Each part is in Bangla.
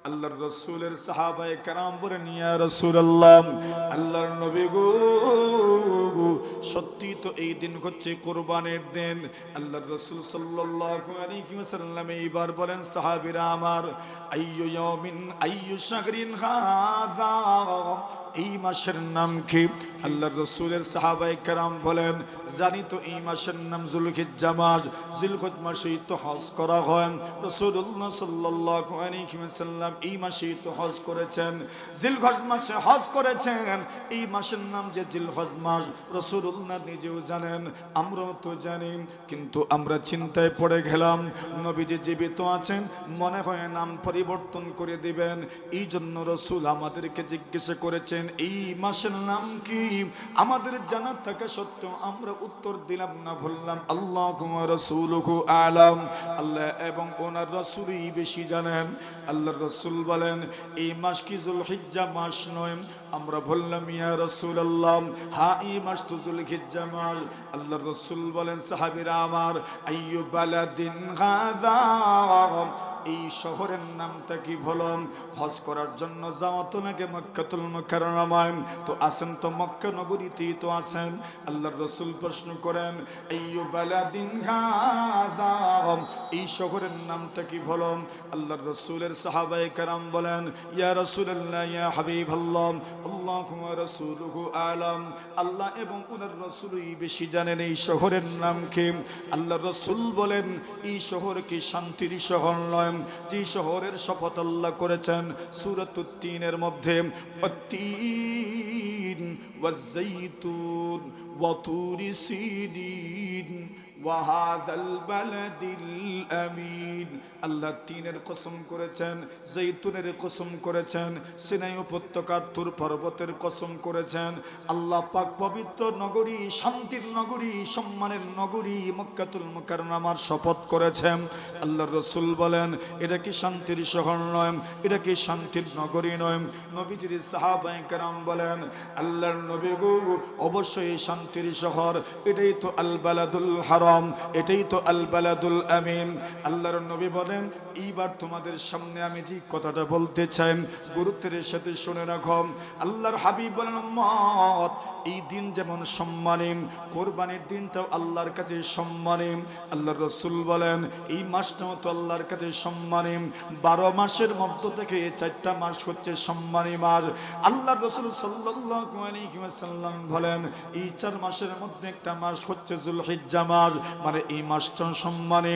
আল্লাহর রাসূলের সাহাবায়ে কেরাম বলেন, ইয়া রাসূলুল্লাহ, আল্লাহর নবী গো, সত্যি তো এই দিন হচ্ছে কুরবানির দিন। আল্লাহর রাসূল সাল্লাল্লাহু আলাইহি ওয়াসাল্লাম এইবার বলেন, সাহাবীরা আমার, আইয়ু ইয়াউমিন আইয়ু শাহরিন হাযা, এই মাসের নাম কি? আল্লাহর রাসূলের সাহাবায়ে কেরাম বলেন, জানি তো এই মাসের নাম যুলহিজ্জা মাস। যুলহিজ্জা মাসেই তো হজ করা হয়। রাসূলুল্লাহ সাল্লাল্লাহু আলাইহি ওয়াসাল্লাম এই মাসেই তো হজ করেছেন, জিলহজ মাসে হজ করেছেন। এই মাসের নাম যে জিলহজ মাস, রাসূলুল্লাহ নিজেও জানেন, আমরাও তো জানি, কিন্তু আমরা চিন্তায় পড়ে গেলাম, নবীজি জীবিত আছেন, মনে হয় নাম পরিবর্তন করে দিবেন। এই জন্য রাসূল আমাদেরকে জিজ্ঞাসা করেছেন এই মাসের নাম কি। আমাদের জানা থাকা সত্ত্বেও আমরা উত্তর দিলাম না, বললাম আল্লাহু ওয়া রাসূলুহু আলাম, আল্লাহ এবং ওনার রাসূলই বেশি জানেন। আল্লাহর রাসূল বলেন, এই মাস কি যুলহিজ্জা মাস নয়? আমরা বললাম, ইয়া রাসূলুল্লাহ, হ্যাঁ এই মাস তো যুলহিজ্জা মাস। আল্লাহর রাসূল বলেন, সাহাবীরা আমার, আইয়ু বালাদিন হাযা, এই শহরের নামটা কি? বলুন। হজ করার জন্য যাওয়া তো লাগে মক্কাতুল মুকাররমায়, তো আছেন তো মক্কা নগরীতেই তো আছেন। আল্লাহর রাসূল প্রশ্ন করেন, আইয়ু বালাদিন হাযা, এই শহরের নামটা কি? বলুন। আল্লাহর রাসূলের সাহাবায়ে কেরাম বলেন, ইয়া রাসূলুল্লাহ, ইয়া হাবিবাল্লাহ, আল্লাহু ওয়া রাসূলুহু আলাম, আল্লাহ এবং ওনার রাসূলই বেশি জানেন এই শহরের নাম কি। আল্লাহর রাসূল বলেন, এই শহর কি শান্তির শহর নয়? যে শহরের শপথ আল্লাহ করেছেন সূরাতুত তিনের মধ্যে, ওয়াত-তিন ওয়াজ-যাইতুন ওয়া তুরি সিদিন ওয়া হাযাল বালাদিল আমিন। আল্লাহ তিনের কসম করেছেন, জৈতুনের কসম করেছেন, সিনাই উপত্যকার তুর পর্বতের কসম করেছেন। আল্লাহ পাক পবিত্র নগরী, শান্তির নগরী, সম্মানের নগরী মক্কাতুল মুকাররমার শপথ করেছেন। আল্লাহর রাসূল বলেন, এটা কি শান্তির শহর নয়? এটা কি শান্তির নগরী নয়? নবীজির সাহাবায়ে কেরাম বলেন, আল্লাহর নবী গো, অবশ্যই শান্তির শহর, এটাই তো আল বালাদুল হারাম, এটাই তো আল বালাদুল আমিন। আল্লাহর নবী বলেন, এইবার তোমাদের সামনে আমি যে কথাটা বলতে চাই, গুরুত্বের সাথে শুনে রাখো। আল্লাহর হাবিব বলেন, উম্মত, এই দিন যেমন সম্মানী, কোরবানির দিনটাও আল্লাহর কাছে সম্মানী। আল্লাহর রাসূল বলেন, এই মাসটাও তো আল্লাহর কাছে সম্মানী। 12 মাসের মধ্য থেকে 4টা মাস হচ্ছে সম্মানী মাস। আল্লাহর রাসূল সাল্লাল্লাহু আলাইহি ওয়াসাল্লাম বলেন, এই 4 মাসের মধ্যে একটা মাস হচ্ছে যুলহিজ্জা মাস, মানে এই মাসটাও সম্মানী,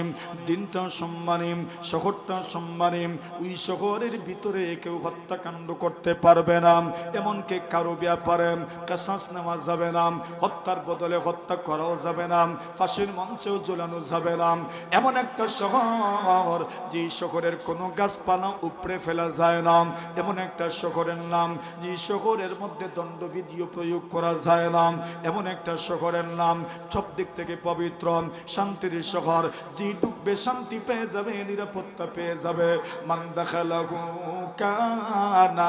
দিনটাও সম্মানী, শহরটাও সম্মানী। ওই শহরের ভিতরে কেউ হত্যাকাণ্ড করতে পারবে না, এমনকি কারো ব্যাপারে কিসাস নেওয়া যাবে না, হত্যার বদলে হত্যা করাও যাবে না, ফাঁসির মঞ্চেও ঝুলানো যাবে না। এমন একটা শহর, যে শহরের কোনো গাছপালা উপড়ে ফেলা যায় না। এমন একটা শহরের নাম, যে শহরের মধ্যে দণ্ডবিধিও প্রয়োগ করা যায় না। এমন একটা শহরের নাম, সব দিক থেকে পবিত্র, শান্তির শহর, যে ডুববে শান্তি পেয়ে যাবে, নিরাপত্তা পেয়ে যাবে। মান দাখালাহু কানা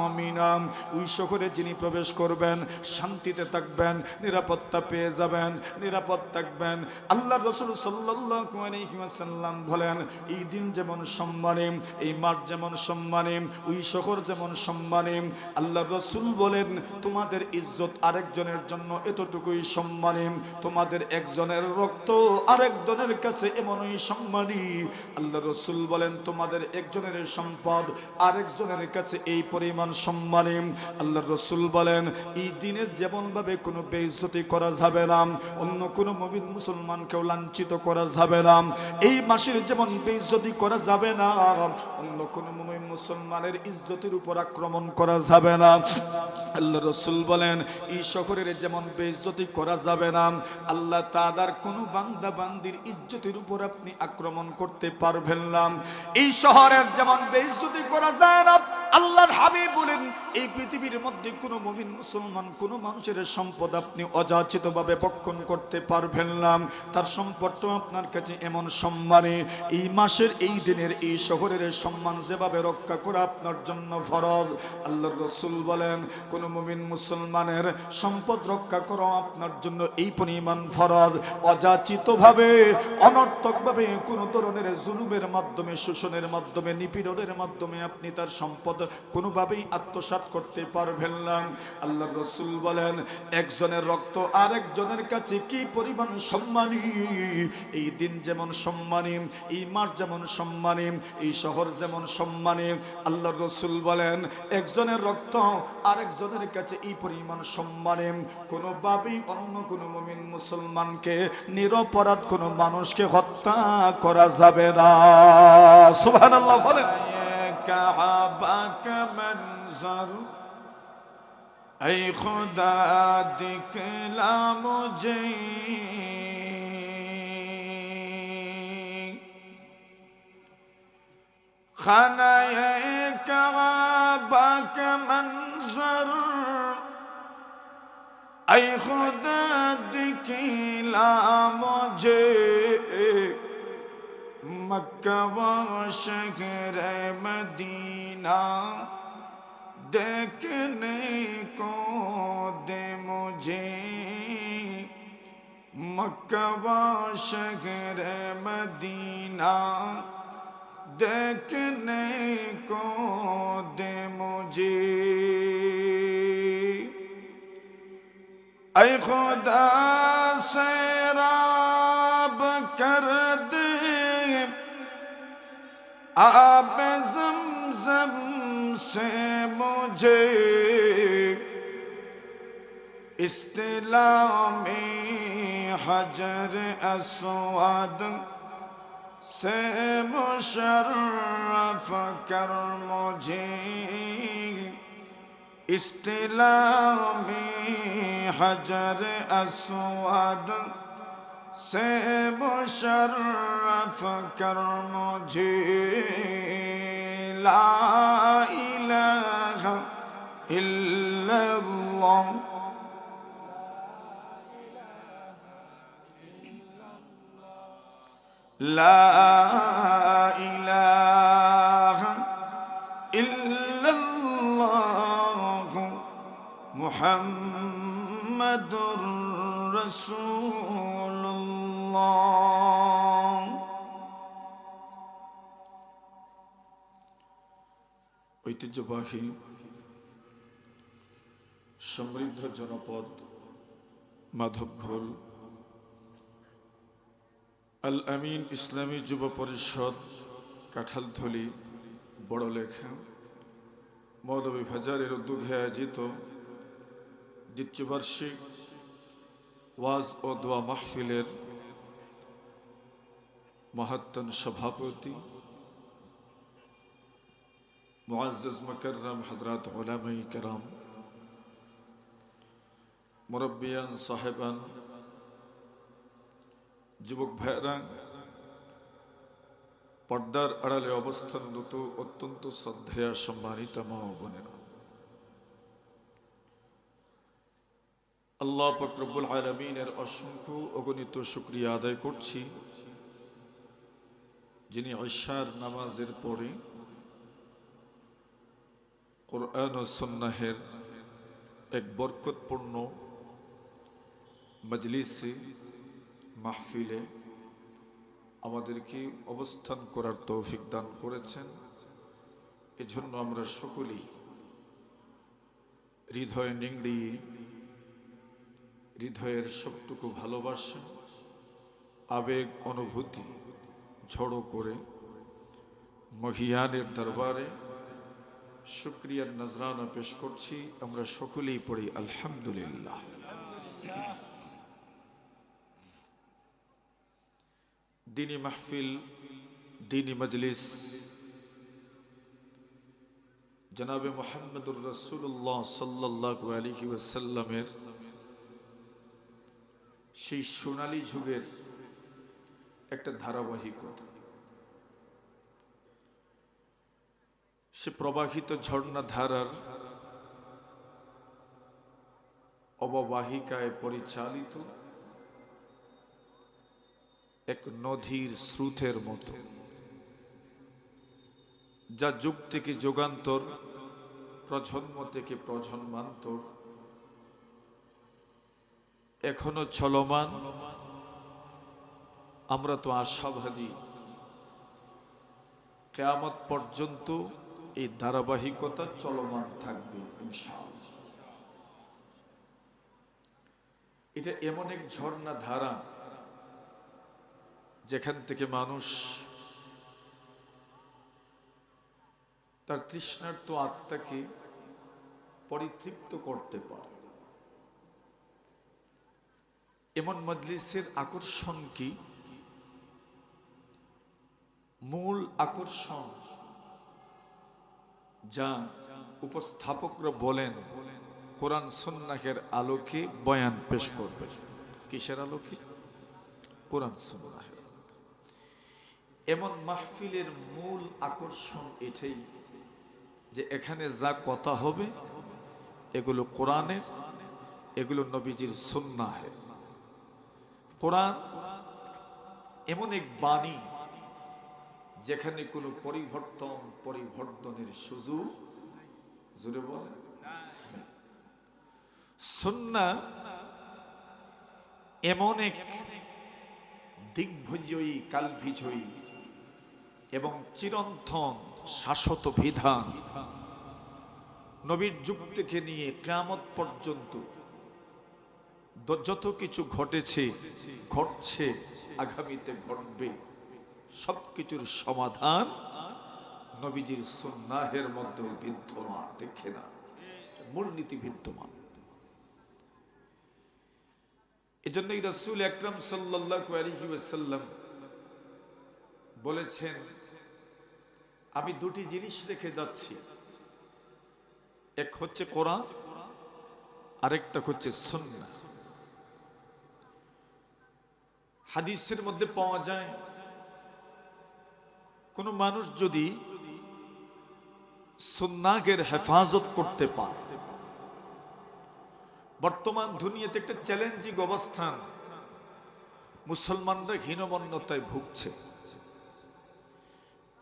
আমিনা, ওই শহরে যিনি প্রবেশ করবেন শান্তিতে থাকবেন, নিরাপত্তা পেয়ে যাবেন, নিরাপদ থাকবেন। আল্লাহর রাসূল সাল্লাল্লাহু আলাইহি ওয়াসাল্লাম বলেন, এই দিন যেমন সম্মানী, এই মাস যেমন সম্মানী, ওই শহর যেমন সম্মানী। আল্লাহর রাসূল বলেন, তোমাদের ইজ্জত আরেকজনের জন্য এতটুকুই সম্মানী, তোমাদের একজনের রক্ত আরেকজনের কাছে এমনই সম্মানী। আল্লাহর রাসূল বলেন, তোমাদের একজনের সম্পদ আরেকজনের কাছে এই পরিমাণ সম্মানী। আল্লাহর রাসূল বলেন, এই দিনের যেমন ভাবে কোনো বেইজ্জতি করা যাবে না, অন্য কোনো মুমিন মুসলমানকেও লাঞ্ছিত করা যাবে না। এই মাসের যেমন বেইজ্জতি করা যাবে না, অন্য কোনো মুমিন মুসলমানের ইজ্জতের উপর আক্রমণ করা যাবে না। আল্লাহর রাসূল বলেন, এই শহরের যেমন বেইজ্জতি করা যাবে না, আল্লাহ তাআলার কোনো বান্দা বান্দির ইজ্জতের উপর আপনি আক্রমণ করতে পারবেন না। এই শহরের যেমন বেইজ্জতি করা যায় না, আল্লাহর হাবিব বলেন, এই পৃথিবীর মধ্যে কোনো মুমিন মুসলমান কোনো মানুষের সম্পদ আপনি অযাচিতভাবে ভক্ষণ করতে পারবেন না। তার সম্পদটা আপনার কাছে এমন সম্মানী, এই মাসের এই দিনের এই শহরের সম্মান যেভাবে রক্ষা করা আপনার জন্য ফরজ। আল্লাহর রাসূল বলেন, কোনো মুমিন মুসলমানের সম্পদ রক্ষা করা আপনার জন্য এই পরিমাণ ফরজ, অযাচিতভাবে অনর্থকভাবে কোনো ধরনের জুলুমের মাধ্যমে, শোষণের মাধ্যমে, নিপীড়নের মাধ্যমে আপনি তার সম্পদ কোনোভাবেই আত্মসাৎ করতে পারবেন না। আল্লাহর রাসূল বলেন, একজনের রক্ত আরেকজনের কাছে কি পরিমাণ সম্মানী, এই দিন যেমন সম্মানী, এই মাস যেমন সম্মানী, এই শহর যেমন সম্মানী। আল্লাহর রাসূল বলেন, একজনের রক্ত আরেকজনের কাছে এই পরিমাণ সম্মানী, কোনোভাবেই অন্য কোনো মুমিন মুসলমানকে, নিরপরাধ কোনো মানুষকে হত্যা করা যাবে না। সুবহানাল্লাহ বলেন। কাবা কা মনজর ऐ खुदा दिखला मुझे, खाना-ए काबा का मंजर ऐ खुदा दिखला मुझे, मक्का व शहर मदीना देखने को दे मुझे, मक्का व शहर मदीना देखने को दे मुझे, ऐ खुदा सैराब कर दे आब ज़मज़म से मुझे, इस्तिलामी हजर अस्वद से मुशर्रफ कर मुझे, इस्तिलामी हजर अस्वद से मुशर्रफ कर मुझे, ला इलाहा इल्लल्लाह, ला इलाहा इल्लल्लाह मुहम्मदुर रसूलुल्लाह। ঐতিহ্যবাহী সমৃদ্ধ জনপদ মাধবঘোল আল আমিন ইসলামী যুব পরিষদ কাঁঠালতলী বড়লেখা মৌলভী বাজারের উদ্যোগে আয়োজিত দ্বিতীয় বার্ষিক ওয়াজ ও দোয়া মাহফিলের মহাত্তন সভাপতি মুআজ্জাজ মুকাররম হযরত উলামায়ে কেরাম, মুরব্বিয়ান সাহেবান, যুবক ভাইরা, পর্দার আড়ালে অবস্থানরত অত্যন্ত শ্রদ্ধেয়া সম্মানিত মা ও বোনেরা, আল্লাহ পাক রব্বুল আলামিনের অসংখ্য অগণিত শুকরিয়া আদায় করছি, যিনি ইশার নামাজের পরে কোরআন ও সুন্নাহের এক বরকতপূর্ণ মজলিসে মাহফিলে আমাদেরকে অবস্থান করার তৌফিক দান করেছেন। এজন্য আমরা সকলেই হৃদয় নিংড়িয়ে হৃদয়ের সবটুকু ভালোবাসা, আবেগ, অনুভূতি ঝড়ো করে মহিয়ানের দরবারে শুকরিয়ার নজরানা পেশ করছি। আমরা সকলেই পড়ি আলহামদুলিল্লাহ। দ্বীনি মাহফিল, দ্বীনি মজলিস জনাবে মুহাম্মদুর রাসূলুল্লাহ সাল্লাল্লাহু আলাইহি ওয়াসাল্লামের সেই সোনালী যুগের একটা ধারাবাহিকতা। সে প্রবাহিত ঝর্ণা ধারার অববাহিকায় পরিচালিত এক নদীর স্রোতের মতো, যা যুগ থেকে যুগান্তর, প্রজন্ম থেকে প্রজন্মান্তর এখনো চলমান। আমরা তো আশাবাদী কিয়ামত পর্যন্ত এই ধারাবাহিকতা চলমান থাকবে ইনশাআল্লাহ। এটা এমন এক ঝর্ণা ধারা যেখান থেকে মানুষ তার তৃষ্ণার্ত আত্মাকে পরিতৃপ্ত করতে পারে। এমন মজলিসের আকর্ষণ কি? মূল আকর্ষণ যা উপস্থাপকরা বলেন কোরআন সুন্নাহের আলোকে বয়ান পেশ করবে। কিসের আলোকে? কোরআন সুন্নাহের। এমন মাহফিলের মূল আকর্ষণ এটাই যে এখানে যা কথা হবে এগুলো কোরআনের, এগুলো নবীজির সুন্নাহের। কোরআন এমন এক বাণী যেখানে কোনো পরিবর্তনের সুযোগ, জোরে বলে, সুন্নাহ এমন এক দিগ্বিজয়ী, কালবিজয়ী এবং চিরন্তন শাশ্বত বিধান, নবীর যুগ থেকে নিয়ে কিয়ামত পর্যন্ত যত কিছু ঘটেছে, ঘটছে, আগামীতে ঘটবে, সবকিছুর সমাধান নবীজির সুন্নাহের মধ্যে বিদ্যমান। দেখে না, মূলনীতি বিদ্যমান। এজন্যই রাসূল আকরাম সাল্লাল্লাহু আলাইহি ওয়াসাল্লাম বলেছেন, আমি দুটি জিনিস রেখে যাচ্ছি, এক হচ্ছে কোরআন, আরেকটা হচ্ছে সুন্নাহ। হাদিসের মধ্যে পাওয়া যায় কোন মানুষ যদি সুন্নাহের হেফাজত করতে পারে, বর্তমান দুনিয়াতে একটা চ্যালেঞ্জিং অবস্থান, মুসলমানরা হীনমন্যতায় ভুগছে।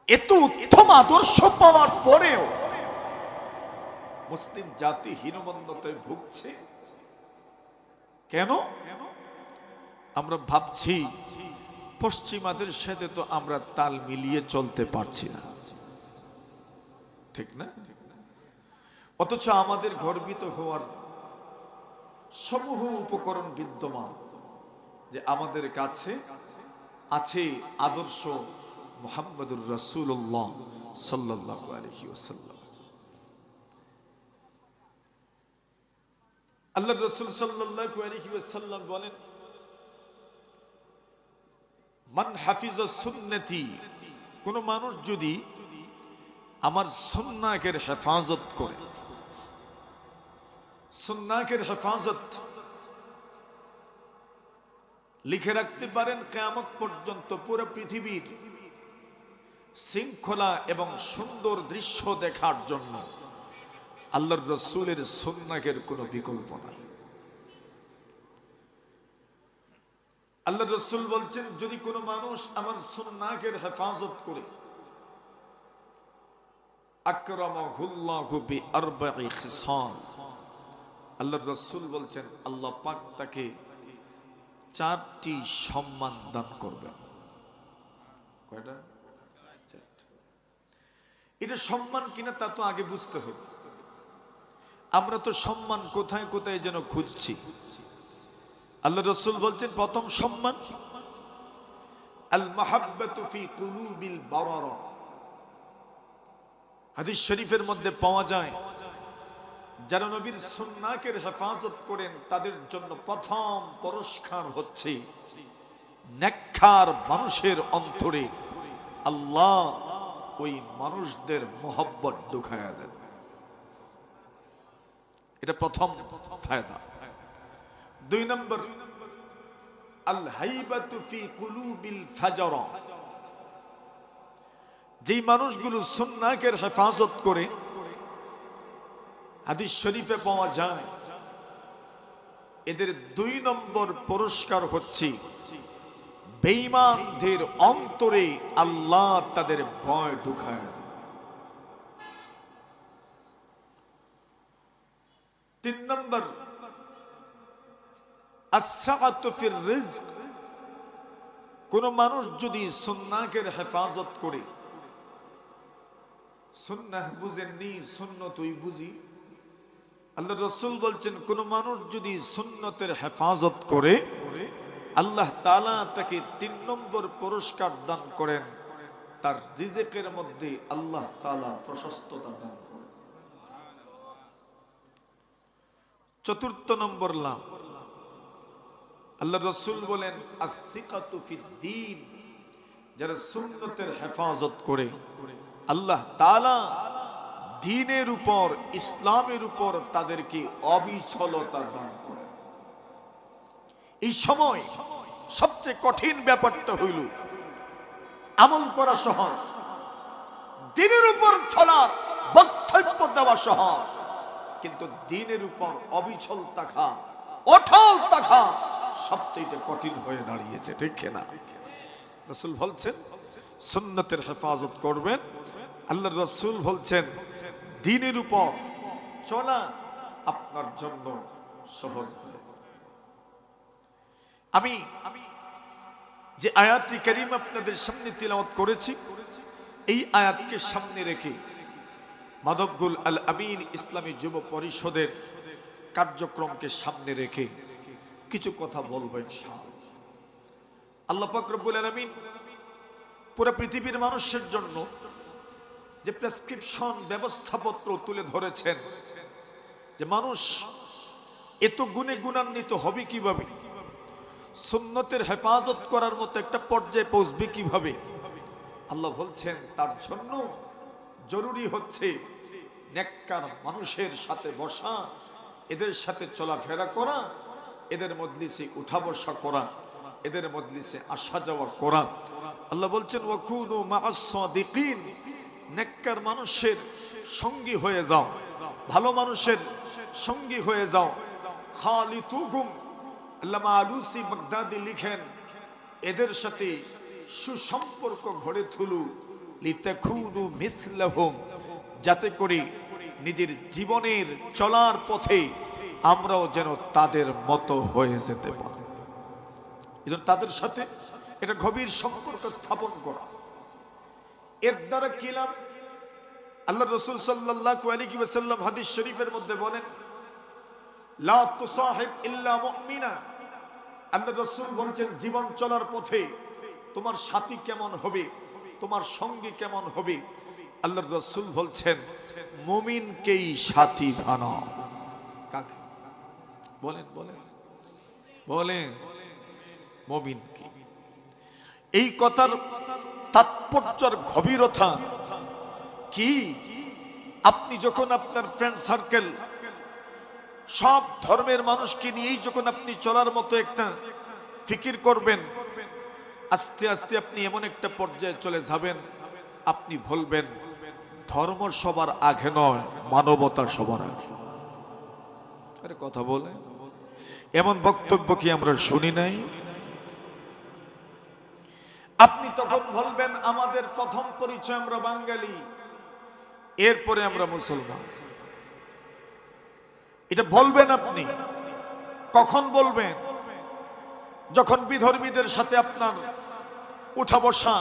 এত উত্তম আদর্শ পাওয়ার পরেও মুসলিম জাতি হীনমন্যতায় ভুগছে কেন? আমরা ভাবছি পশ্চিমাদের সাথে তো আমরা তাল মিলিয়ে চলতে পারছি না, ঠিক না? অথচ আমাদের গর্বিত হওয়ার সমূহ উপকরণ বিদ্যমান, যে আমাদের কাছে আছে আদর্শ মুহাম্মদুর রাসূলুল্লাহ সাল্লাল্লাহু আলাইহি ওয়াসাল্লাম। আল্লাহর রাসূল সাল্লাল্লাহু আলাইহি ওয়াসাল্লাম বলেন, মান হাফিজা সুন্নতি, কোন মানুষ যদি আমার সুন্নাহের হেফাজত করে। সুন্নাহের হেফাজত লিখে রাখতে পারেন কিয়ামত পর্যন্ত পুরো পৃথিবীর শৃঙ্খলা এবং সুন্দর দৃশ্য দেখার জন্য আল্লাহর রাসূলের সুন্নাহের কোনো বিকল্প নাই। আল্লাহর রাসূল বলছেন, যদি কোনো মানুষ আমার সুন্নাহের হেফাজত করে, আকরামাহুল্লাহু বিআরবাঈ খিসাল, আল্লাহর রাসূল বলছেন আল্লাহ পাক তাকে চারটি সম্মান দান করবেন। কয়টা? এটা সম্মান কিনা তা তো আগে বুঝতে হবে। আমরা তো সম্মান কোথায় কোথায় যেন খুঁজছি। আল্লাহ রাসূল বলছেন প্রথম সম্মান আল মাহাব্বাতু ফি কুলুবিল বারারা। হাদিস শরীফের মধ্যে পাওয়া যায়, যারা নবীর সুন্নাহের হেফাজত করেন তাদের জন্য প্রথম পুরস্কার হচ্ছে নেককার মানুষের অন্তরে আল্লাহ ওই মানুষদের মহব্বত ঢুকায়া দেন। এটা প্রথম ফায়দা। দুই নম্বর আল হাইবাতু ফি কুলুবিল ফাজরা। যেই মানুষগুলো সুন্নাহর হেফাজত করে, হাদিস শরীফে পাওয়া যায় এদের 2 নম্বর পুরস্কার হচ্ছে বেঈমানদের অন্তরে আল্লাহ তাদের ভয় ঢুকায় দেয়। 3 নম্বর আস-সাআতু ফির রিজক। কোন মানুষ যদি সুন্নাহর হেফাজত করে, সুন্নাহ বুঝেননি সুন্নতই বুঝি, আল্লাহ রাসূল বলছেন কোন মানুষ যদি সুন্নতের হেফাজত করে আল্লাহ তাআলা তাকে 3 নম্বর পুরস্কার দান করেন, তার রিজিকের মধ্যে আল্লাহ তাআলা প্রশস্ততা দান করেন। 4 নম্বর লাভ, আল্লাহ রাসূল বলেন আস-সিকাতু ফিদ-দীন। যারা সুন্নতের হেফাজত করে আল্লাহ তাআলা দ্বীনের উপর, ইসলামের উপর তাদেরকে অবিচলতা দান করেন। এই সময় সবচেয়ে কঠিন ব্যাপারটা হইল আমল করা সহজ, দ্বীনের উপর চলার বক্তব্য দেওয়া সহজ, কিন্তু দ্বীনের উপর অবিচল থাকা, অটল থাকা সবচেয়ে কঠিন হয়ে দাঁড়িয়েছে, ঠিক না? রাসূল বলছেন সুন্নতের হেফাজত করবেন, আল্লাহর রাসূল বলছেন দ্বীনের উপর চলা আপনার জন্য সহজ হয়ে যাবে। আমি যে আয়াতটি কারীমা আপনাদের সামনে তিলাওয়াত করেছি, এই আয়াতকে সামনে রেখে মাদবগুল আল আমিন ইসলামী যুব পরিষদের কার্যক্রমকে সামনে রেখে কিছু কথা বলবো ইনশাআল্লাহ। আল্লাহ পাক রব্বুল আলামিন পুরো পৃথিবীর মানুষের জন্য যে প্রেসক্রিপশন ব্যবস্থাপত্র তুলে ধরেছেন, যে মানুষ এত গুণে গুণান্বিত হবে কিভাবে, সুন্নতের হেফাজত করার মতো একটা পর্যায়ে পৌঁছবে কিভাবে, আল্লাহ বলছেন তার জন্য জরুরি হচ্ছে নেককার মানুষের সাথে বসা, এদের সাথে চলাফেরা করা, এদের মজলিসে উঠা বসা করা, এদের মজলিসে আসা যাওয়া করা। আল্লাহ বলছেন ওয়াকুনু মা'আস সাদিকিন, নেককার মানুষের সঙ্গী হয়ে যাও, ভালো মানুষের সঙ্গী হয়ে যাও। খালিতুহুম, আল্লামা আলুসি বাগদাদি লিখেন এদের সাথে সুসম্পর্ক গড়ে তুলু, লিতাকুনু মিথলাহুম, যাতে করে নিজের জীবনের চলার পথে আমরাও যেন তাদের মতো হয়ে যেতে পারি। এজন্য তাদের সাথে এটা গভীর সম্পর্ক স্থাপন করা। এর দ্বারা কি লাভ? আল্লাহ রাসূল সাল্লাল্লাহু আলাইহি ওয়াসাল্লাম হাদিস শরীফের মধ্যে বলেন লা তুসাহিব ইল্লা মুমিনা। আল্লাহ রাসূল বলেন জীবন চলার পথে তোমার সাথী কেমন হবে, তোমার সঙ্গী কেমন হবে, আল্লাহ রাসূল বলছেন মুমিনকেই সাথী বানাও। কাকে বলেন? বলেন বলেন মুমিনকে। এই কথার তাৎপর্যের গভীরতা কি? আপনি যখন আপনার ফ্রেন্ড সার্কেল সব ধর্মের মানুষকে নিয়েই যখন আপনি চলার মতো একটা ফিকির করবেন, আস্তে আস্তে আপনি এমন একটা পর্যায়ে চলে যাবেন, আপনি বলবেন ধর্ম সবার আগে নয়, মানবতা সবার আগে। আরে কথা বলে এমন বক্তব্য কি আমরা শুনি নাই? আপনি তখন বলবেন আমাদের প্রথম পরিচয় আমরা বাঙালি, এরপরে আমরা মুসলমান। এটা বলবেন আপনি কখন বলবেন? যখন বিধর্মীদের সাথে আপনার উঠা বসা,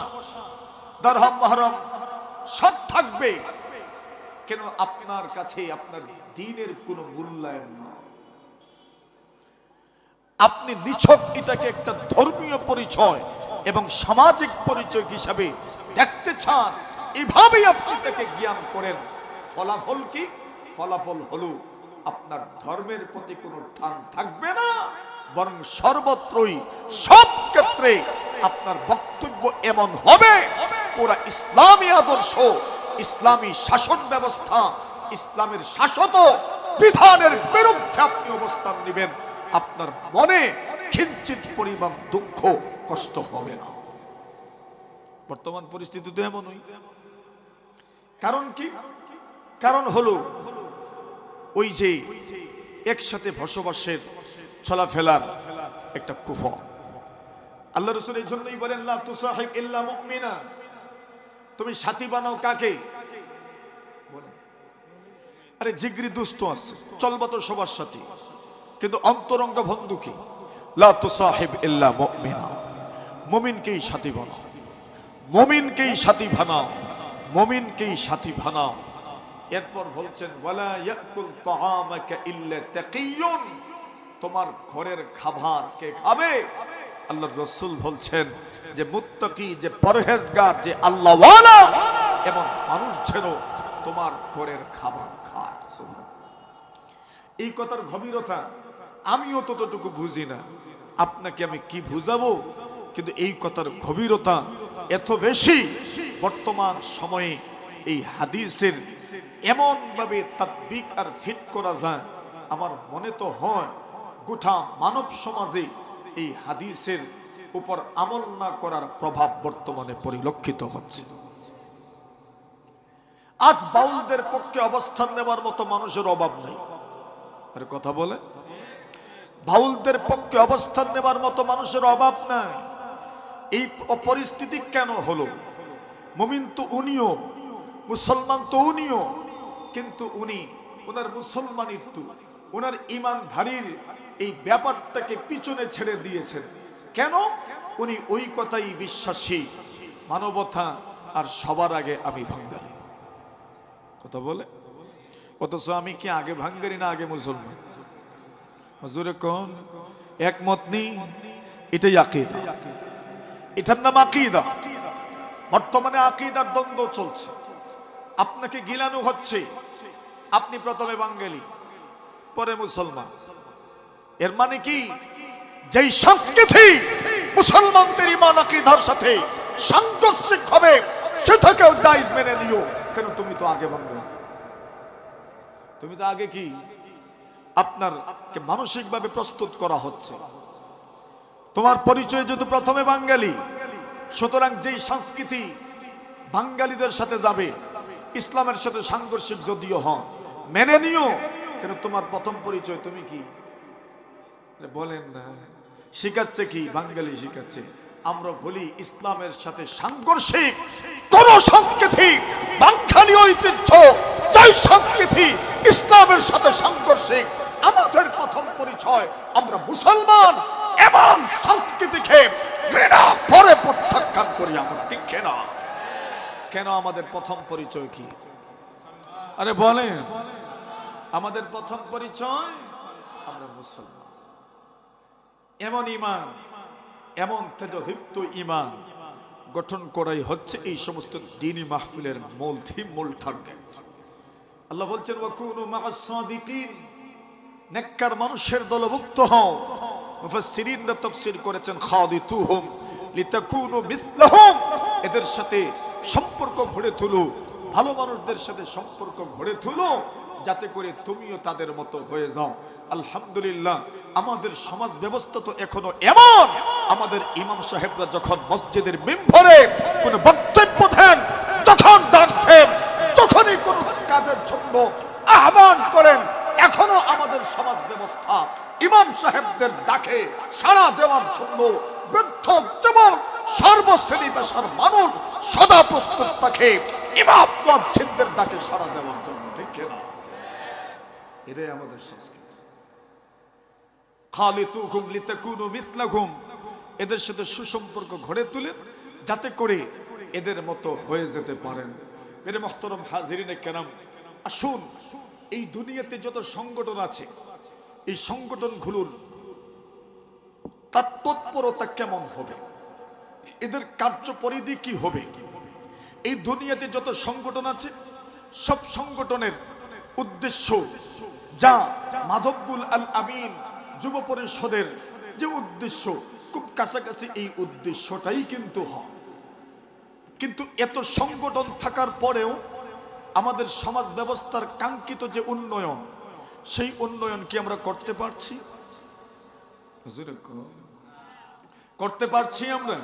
দরহম মাহরম সব থাকবে, কেন আপনার কাছে আপনার দ্বীনের কোনো মূল্যায়ন না। আপনি নিছক এটাকে একটা ধর্মীয় পরিচয় এবং সামাজিক পরিচয় হিসাবে দেখতে চান, এভাবেই আপনি তাকে জ্ঞান করেন। ফলাফল কি? ফলাফল হলো আপনার ধর্মের প্রতি কোনো টান থাকবে না, বরং সর্বত্রই সব ক্ষেত্রে আপনার বক্তব্য এমন হবে পুরা ইসলামী আদর্শ, ইসলামী শাসন ব্যবস্থা, ইসলামের শাসত বিধানের বিরুদ্ধে আপনি অবস্থান নেবেন। আপনার মনে কিঞ্চিত পরিমাণ দুঃখ কষ্ট হবে না। বর্তমান পরিস্থিতি তো এমনই, কারণ কি? কারণ হলো ওই যে একসাথে বসবাসের চলাফেরার একটা কুফর। আল্লাহ রাসূল এই জন্যই বলেন লা তুসাহিব ইল্লা মুমিনা, তুমি সাথী বানাও কাকে? বলেন, আরে জিগরি দোস্ত আছে, চলবা তো সবার সাথে, কিন্তু অন্তরঙ্গ বন্ধু কি? লা তুসাহিব ইল্লা মুমিনা, মুমিনকেই সাথী বানাও, মুমিনকেই সাথী বানাও, মুমিনকেই সাথী বানাও। এরপর বলছেন ওয়ালা ইয়াকুল তাআমাকা ইল্লা তাকিয়ুন, তোমার ঘরের খাবার কে খাবে? আল্লাহর রাসূল বলছেন যে মুত্তাকি, যে পরহেজগার, যে আল্লাহওয়ালা এমন মানুষ যেন তোমার ঘরের খাবার খায়। এই কথার গভীরতা আমিও ততটুকু বুঝি না, আপনাকে আমি কি বুঝাবো, কিন্তু এই কথার গভীরতা এত বেশি। বর্তমান সময়ে এই হাদিসের এমন ভাবে তাতবিক আর ফিট করা যায়, আমার মনে তো হয় গোটা মানব সমাজে এই হাদিসের উপর আমল না করার প্রভাব বর্তমানে পরিলক্ষিত হচ্ছে। আজ বাউলদের পক্ষে অবস্থান নেওয়ার মতো মানুষের অভাব নেই। আর কথা বলে, বাউলদের পক্ষে অবস্থান নেওয়ার মতো মানুষের অভাব নাই। এই পরিস্থিতি কেন হলো? মুমিন তো উনিও, মুসলমান তো উনিও, কিন্তু উনি ওনার মুসলমানিত্ব, ওনার ইমানধারীর এই ব্যাপারটাকে পিছনে ছেড়ে দিয়েছেন। কেন? উনি ওই কথাই বিশ্বাসী, মানবতা আর সবার আগে আমি বাঙালি। কথা বলে, অথচ আমি কি আগে বাঙালি না আগে মুসলমান? হুজুরে কোন একমত নেই? এটাই আকীদা, এটার নাম আকীদা। বর্তমানে আকীদার দ্বন্দ্ব চলছে, আপনাকে গিলানো হচ্ছে আপনি প্রথমে বাঙালি পরে মুসলমান। এর মানে কি? যেই সংস্কৃতি মুসলমানদের ঈমান আকীদার সাথে সাংঘর্ষিক হবে সেটাকেও জায়েজ মেনে নিও। কেন? তুমি তো আগে বাঙালি, তুমি তো আগে কি? আপনারকে মানসিকভাবে প্রস্তুত করা হচ্ছে, তোমার পরিচয় যেহেতু প্রথমে বাঙালি, সুতরাং যেই সংস্কৃতি বাঙালিদের সাথে যাবে, ইসলামের সাথে সাংঘর্ষিক যদিও হয়, মেনে নিও। কেন? তোমার প্রথম পরিচয় তুমি কি? বলেন না, শিখাচ্ছে কি? বাঙালি শিখাচ্ছে। আমরা বলি ইসলামের সাথে সাংঘর্ষিক কোন সংস্কৃতি, বাঙালি ঐতিহ্য যেই সংস্কৃতি ইসলামের সাথে সাংঘর্ষিক, আমাদের প্রথম পরিচয় আমরা মুসলমান। এমন সংস্কৃতিকে ঘৃণা করে প্রত্যাখ্যান করি আমরা, ঠিক না? কেন? আমাদের প্রথম পরিচয় কি? আরে বলেন, আমাদের প্রথম পরিচয় আমরা মুসলমান। এমন ঈমান, এমন তেজদীপ্ত ঈমান গঠন করাই হচ্ছে এই সমস্ত দ্বীনি মাহফিলের মূল থিম, মূল টার্গেট। আল্লাহ বলছেন ওয়াকুনু মা'আস সাদিকিন, নেককার মানুষের দলভুক্ত হও। মুফাসসিরিনরা তাফসীর করেছেন খাদিতুহুম লিতাকুনু মিথলাহুম, এদের সাথে সম্পর্ক গড়ে তুলো, ভালো মানুষদের সাথে সম্পর্ক গড়ে তুলো, যাতে করে তুমিও তাদের মতো হয়ে যাও। আলহামদুলিল্লাহ, আমাদের সমাজ ব্যবস্থা তো এখনো এমন, আমাদের ইমাম সাহেবরা যখন মসজিদের মিম্বরে কোন বক্তব্য দেন, যখন ডাক দেন, যখনই কোন কাজের জন্য আহ্বান করেন, এখনো আমাদের সমাজ ব্যবস্থা ইমাম সাহেবদের ডাকে সাড়া দেওয়ার জন্য বৃদ্ধ যুবক সর্বশ্রেণী পেশার মানুষ সদা প্রস্তুত থাকে ইমাম মুয়াজ্জিনদের ডাকে সাড়া দেওয়ার জন্য, ঠিক না? এটাই আমাদের সংস্কৃতি। খালিতুহুম লিতাকুনু মিথলাহুম, এদের সাথে সুসম্পর্ক গড়ে তুলেন যাতে করে এদের মতো হয়ে যেতে পারেন। মেরে মুহতারাম হাজিরিনে কেরাম, আসুন এই দুনিয়াতে যত সংগঠন আছে, এই সংগঠনগুলোর তার তৎপরতা কেমন হবে, এদের কার্যপরিধি কি হবে। এই দুনিয়াতে যত সংগঠন আছে, সব সংগঠনের উদ্দেশ্য, যা মাধবগুল আল আমিন যুব পরিষদের যে উদ্দেশ্য, খুব কাছাকাছি এই উদ্দেশ্যটাই কিন্তু হয়। কিন্তু এত সংগঠন থাকার পরেও আমাদের সমাজ ব্যবস্থার কাঙ্ক্ষিত যে উন্নয়ন, সেই উন্নয়ন কি আমরা করতে পারছি? করতে পারছি আমরা?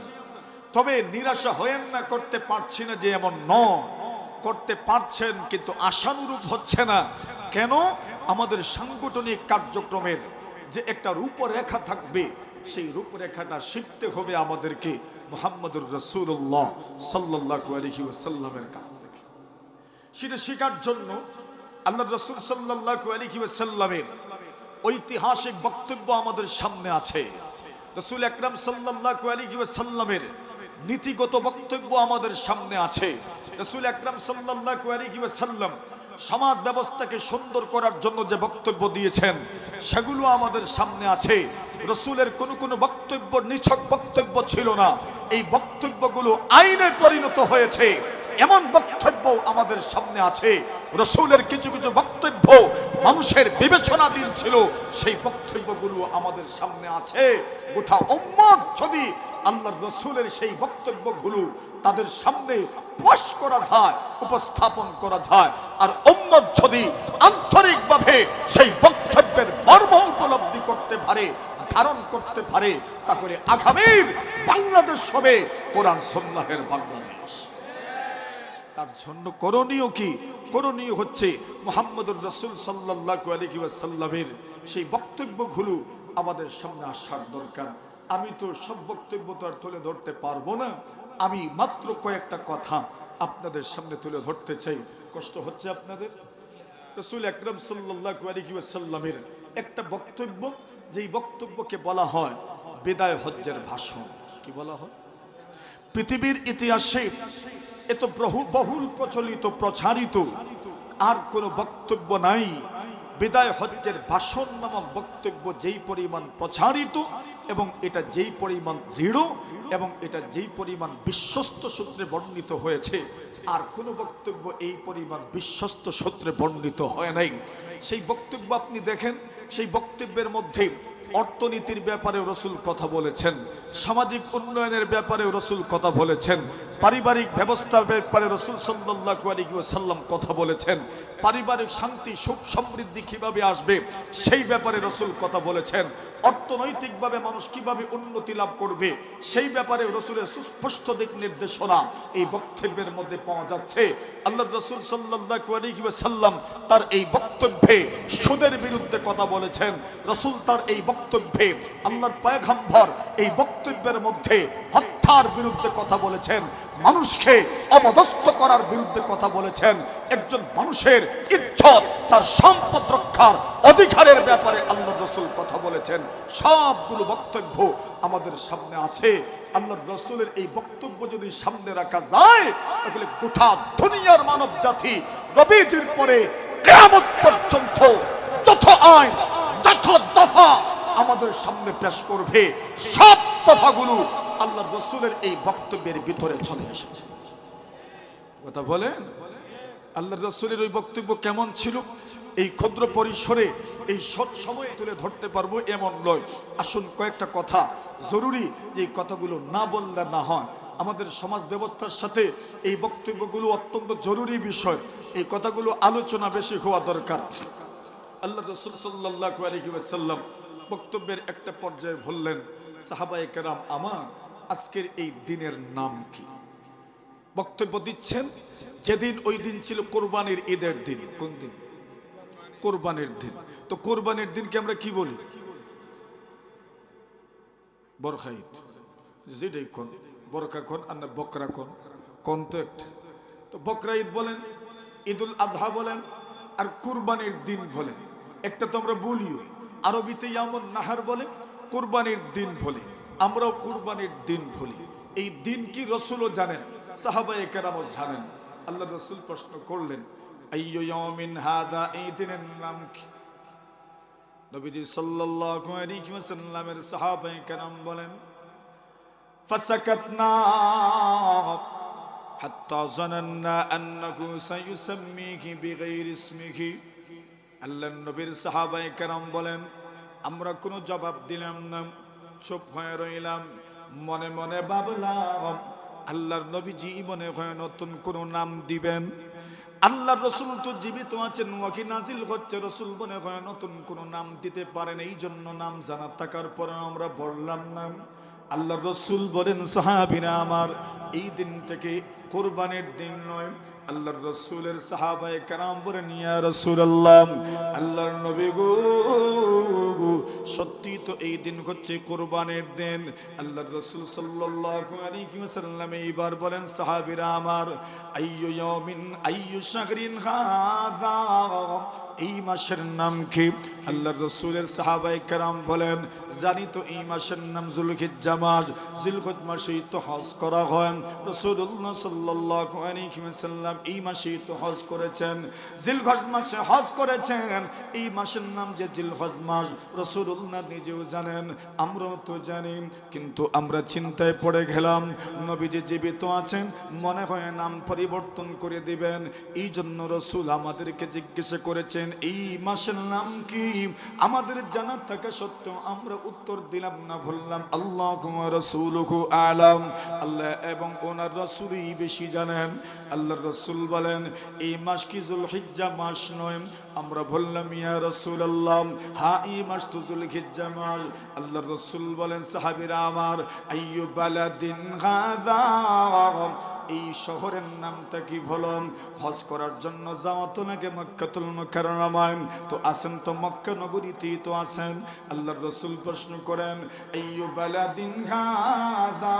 তবে নিরাশা হয়েন না, করতে পারছি না যে এমন নয়, করতে পারছেন, কিন্তু আশানুরূপ হচ্ছে না। কেন? আমাদের সাংগঠনিক কার্যক্রমের যে একটা রূপরেখা থাকবে, সেই রূপরেখাটা শিখতে হবে আমাদেরকে মুহাম্মদুর রাসূলুল্লাহ সাল্লাল্লাহু আলাইহি ওয়াসাল্লামের কাছ থেকে। সেটা শেখার জন্য আল্লাহর রাসূল সাল্লাল্লাহু আলাইহি ওয়াসাল্লামের ঐতিহাসিক বক্তব্য আমাদের সামনে আছে। রাসূল আকরাম সাল্লাল্লাহু আলাইহি ওয়াসাল্লামের নীতিগত বক্তব্য আমাদের সামনে আছে। রাসূল আকরাম সাল্লাল্লাহু আলাইহি ওয়াসাল্লাম সমাজ ব্যবস্থাকে সুন্দর করার জন্য যে বক্তব্য দিয়েছেন, সেগুলো আমাদের সামনে আছে। রাসূলের কোন বক্তব্য নিছক বক্তব্য ছিল না, এই বক্তব্যগুলো আইনে পরিণত হয়েছে। এমন বক্তব্য আমাদের সামনে আছে, রাসূলের কিছু কিছু বক্তব্য মানুষের বিবেচনাধীন ছিল, সেই বক্তব্যগুলো আমাদের সামনে আছে। গোটা উম্মত যদি আল্লাহর রাসূলের সেই বক্তব্যগুলো তাদের সামনে পেশ করা যায়, উপস্থাপন করা যায়, আর উম্মত যদি আন্তরিকভাবে সেই বক্তব্যের মর্ম উপলব্ধি করতে পারে, ধারণ করতে পারে, তাহলে আগামীর বাংলাদেশ হবে কোরআন সুন্নাহের বাংলাদেশ। তার জন্য করণীয় কি? করণীয় হচ্ছে মুহাম্মদুর রাসূল সাল্লাল্লাহু আলাইহি ওয়াসাল্লামের সেই বক্তব্যগুলো আমাদের সামনে আসার দরকার। আমি তো সব বক্তব্য তো আর তুলে ধরতে পারবো না, আমি মাত্র কয়েকটা কথা আপনাদের সামনে তুলে ধরতে চাই। কষ্ট হচ্ছে আপনাদের? রাসূল আকরাম সাল্লাল্লাহু আলাইহি ওয়াসাল্লামের একটা বক্তব্য, যেই বক্তব্যকে বলা হয় বিদায় হজ্জের ভাষণ। কি বলা হয়? পৃথিবীর ইতিহাসে এত বহুল প্রচলিত প্রচারিত আর কোনো বক্তব্য নাই। বিদায় হজ্জের ভাষণ নামক বক্তব্য যেই পরিমাণ প্রচারিত, এবং এটা যেই পরিমাণ দৃঢ়, এবং এটা যেই পরিমাণ বিশ্বস্ত সূত্রে বর্ণিত হয়েছে, আর কোনো বক্তব্য এই পরিমাণ বিশ্বস্ত সূত্রে বর্ণিত হয় নাই। সেই বক্তব্য আপনি দেখেন, সেই বক্তব্যের মধ্যে অর্থনীতির ব্যাপারে রাসূল কথা বলেছেন, সামাজিক উন্নয়নের ব্যাপারে রাসূল কথা বলেছেন, পারিবারিক ব্যবস্থার ব্যাপারে রাসূল সাল্লাল্লাহু আলাইহি ওয়াসাল্লাম কথা বলেছেন, পারিবারিক শান্তি সুখ সমৃদ্ধি কিভাবে আসবে সেই ব্যাপারে রাসূল কথা বলেছেন, অর্থনৈতিকভাবে মানুষ কিভাবে উন্নতি লাভ করবে সেই ব্যাপারে রাসূলের সুস্পষ্ট দিক নির্দেশনা এই বক্তব্যের মধ্যে পাওয়া যাচ্ছে। আল্লাহর রাসূল সাল্লাল্লাহু আলাইহি ওয়াসাল্লাম তার এই বক্তব্যে সুদের বিরুদ্ধে কথা বলেছেন। রাসূল তার এই বক্তব্যে, আল্লাহর পয়গম্বর এই বক্তব্যের মধ্যে হত্যার বিরুদ্ধে কথা বলেছেন, মানুষকে অপদস্থ করার বিরুদ্ধে কথা বলেছেন, একজন মানুষের ইজ্জত তার সম্পদ রক্ষার অধিকারের ব্যাপারে আল্লাহর রাসূল কথা বলেছেন। সবগুলো বক্তব্য আমাদের সামনে আছে। আল্লাহর রাসূলের এই বক্তব্য যদি সামনে রাখা যায়, তাহলে গোটা দুনিয়ার মানব জাতি নবীজির পরে কিয়ামত পর্যন্ত যত আইন, যত দফা আমাদের সামনে পেশ করবে, সব দফাগুলো আল্লাহর রাসূলের এই বক্তব্যের ভিতরে চলে এসেছে। কথা বলেন, আল্লাহর রাসূলের ওই বক্তব্য কেমন ছিল? এই ক্ষুদ্র পরিসরে এই সৎ সময়ে তুলে ধরতে পারবো এমন নয়। আসুন কয়েকটা কথা জরুরি, যে কথাগুলো না বললে না হয়। আমাদের সমাজ ব্যবস্থার সাথে এই বক্তব্যগুলো অত্যন্ত জরুরি বিষয়, এই কথাগুলো আলোচনা বেশি হওয়া দরকার। আল্লাহ রাসূল সাল্লাল্লাহু আলাইহি ওয়াসাল্লাম বক্তব্যের একটা পর্যায়ে বললেন, সাহাবায়ে কেরাম আমার, আজকের এই দিনের নাম কি? বক্তব্য দিচ্ছেন যেদিন, ওই দিন ছিল কোরবানির ঈদের দিন। কোন দিন? কোরবানির দিন। তো কোরবানির দিনকে আমরা কি বলি? বরখা ঈদ। যেটাই কোন বরখা কোন আর না বকরা কোন, কোন তো একটা। তো বকরা ঈদ বলেন, ঈদুল আযহা বলেন, আর কুরবানির দিন বলেন। একটা তো আমরা বলিও, আরবিতে ইয়ামুন নাহার বলে, কুরবানির দিন বলে, আমরাও কুরবানির দিন বলি। এই দিন কি রাসূলও জানেন, সাহাবায়ে কেরামও জানেন। আল্লাহ রাসূল প্রশ্ন করলেন, আইয়ু ইয়াউমিন হাদা, এই দিনের নাম কি? নবীজি সাল্লাল্লাহু আলাইহি ওয়াসাল্লামের সাহাবায়ে কেরাম বলেন, ফাসাকাতনা হাত্তা জানান্না আন্নাহু সায়ুসাম্মিহি বিগাইরি ইসমিহি। আল্লাহর নবীর সাহাবায়ে কেরাম বলেন, আমরা কোনো জবাব দিলাম না, চুপ হয়ে রইলাম, মনে মনে ভাবলাম আল্লাহর নবীজি মনে হয় নতুন কোন নাম দিবেন। আল্লাহর রাসূল তো জীবিত আছেন, ওয়াহি নাজিল হচ্ছে, রাসূল মনে হয় নতুন কোন নাম দিতে পারেন, এই জন্য নাম জানা থাকার পর আমরা বললাম না। আল্লাহর রাসূল বলেন, সাহাবীরা আমার, এই দিন থেকে কোরবানির দিন নয়, আল্লাহর রাসূলের সাহাবায়ে কেরাম বলেন ইয়া রাসূলুল্লাহ, আল্লাহর নবী গো, সত্যি তো এই দিন হচ্ছে কুরবানির দিন। আল্লাহর রাসূল সাল্লাল্লাহু আলাইহি ওয়াসাল্লাম এইবার বলেন সাহাবীরা আমার, আইয়ু ইয়াউমিন আইয়ু শাহরিন হাযা, এই মাসের নাম কি? আল্লাহর রাসূলের সাহাবায়ে কেরাম বলেন জানি তো এই মাসের নাম যুলহিজ্জা মাস, জিলহজ মাসেই তো হজ করা হয়। রাসূলুল্লাহ সাল্লাল্লাহু আলাইহি ওয়াসাল্লাম এই মাসেই তো হজ করেছেন, জিলহজ মাসে হজ করেছেন। এই মাসের নাম যে জিলহজ মাস, রাসূলুল্লাহ নিজেও জানেন, আমরাও তো জানি, কিন্তু আমরা চিন্তায় পড়ে গেলাম নবীজি জীবিত আছেন, মনে হয় নাম পরিবর্তন করে দিবেন। এই জন্য রাসূল আমাদেরকে জিজ্ঞাসা করেছেন এই মাসের নাম কি? আমাদের জানা থাকা সত্ত্বেও আমরা উত্তর দিলাম না, বললাম আল্লাহু ওয়া রাসূলুহু আ'লাম, আল্লাহ এবং ওনার রাসূলই বেশি জানেন। আল্লাহর রাসূল বলেন এই মাস কি যুলহিজ্জা মাস নয়? আমরা বললাম ইয়া রাসূলুল্লাহ, হ্যাঁ এই মাস তো যুলহিজ্জা মাস। আল্লাহর রাসূল বলেন সাহাবীরা আমার, আইয়ু বালাদিন হাযা, এই শহরের নামটা কি? বলো। হজ করার জন্য যাওয়া তো নাকি মক্কাতুল মুকাররমায়, তো আছেন তো মক্কা নগরীতেই তো আছেন। আল্লাহর রাসূল প্রশ্ন করেন আইয়ু বালাদিন হাযা,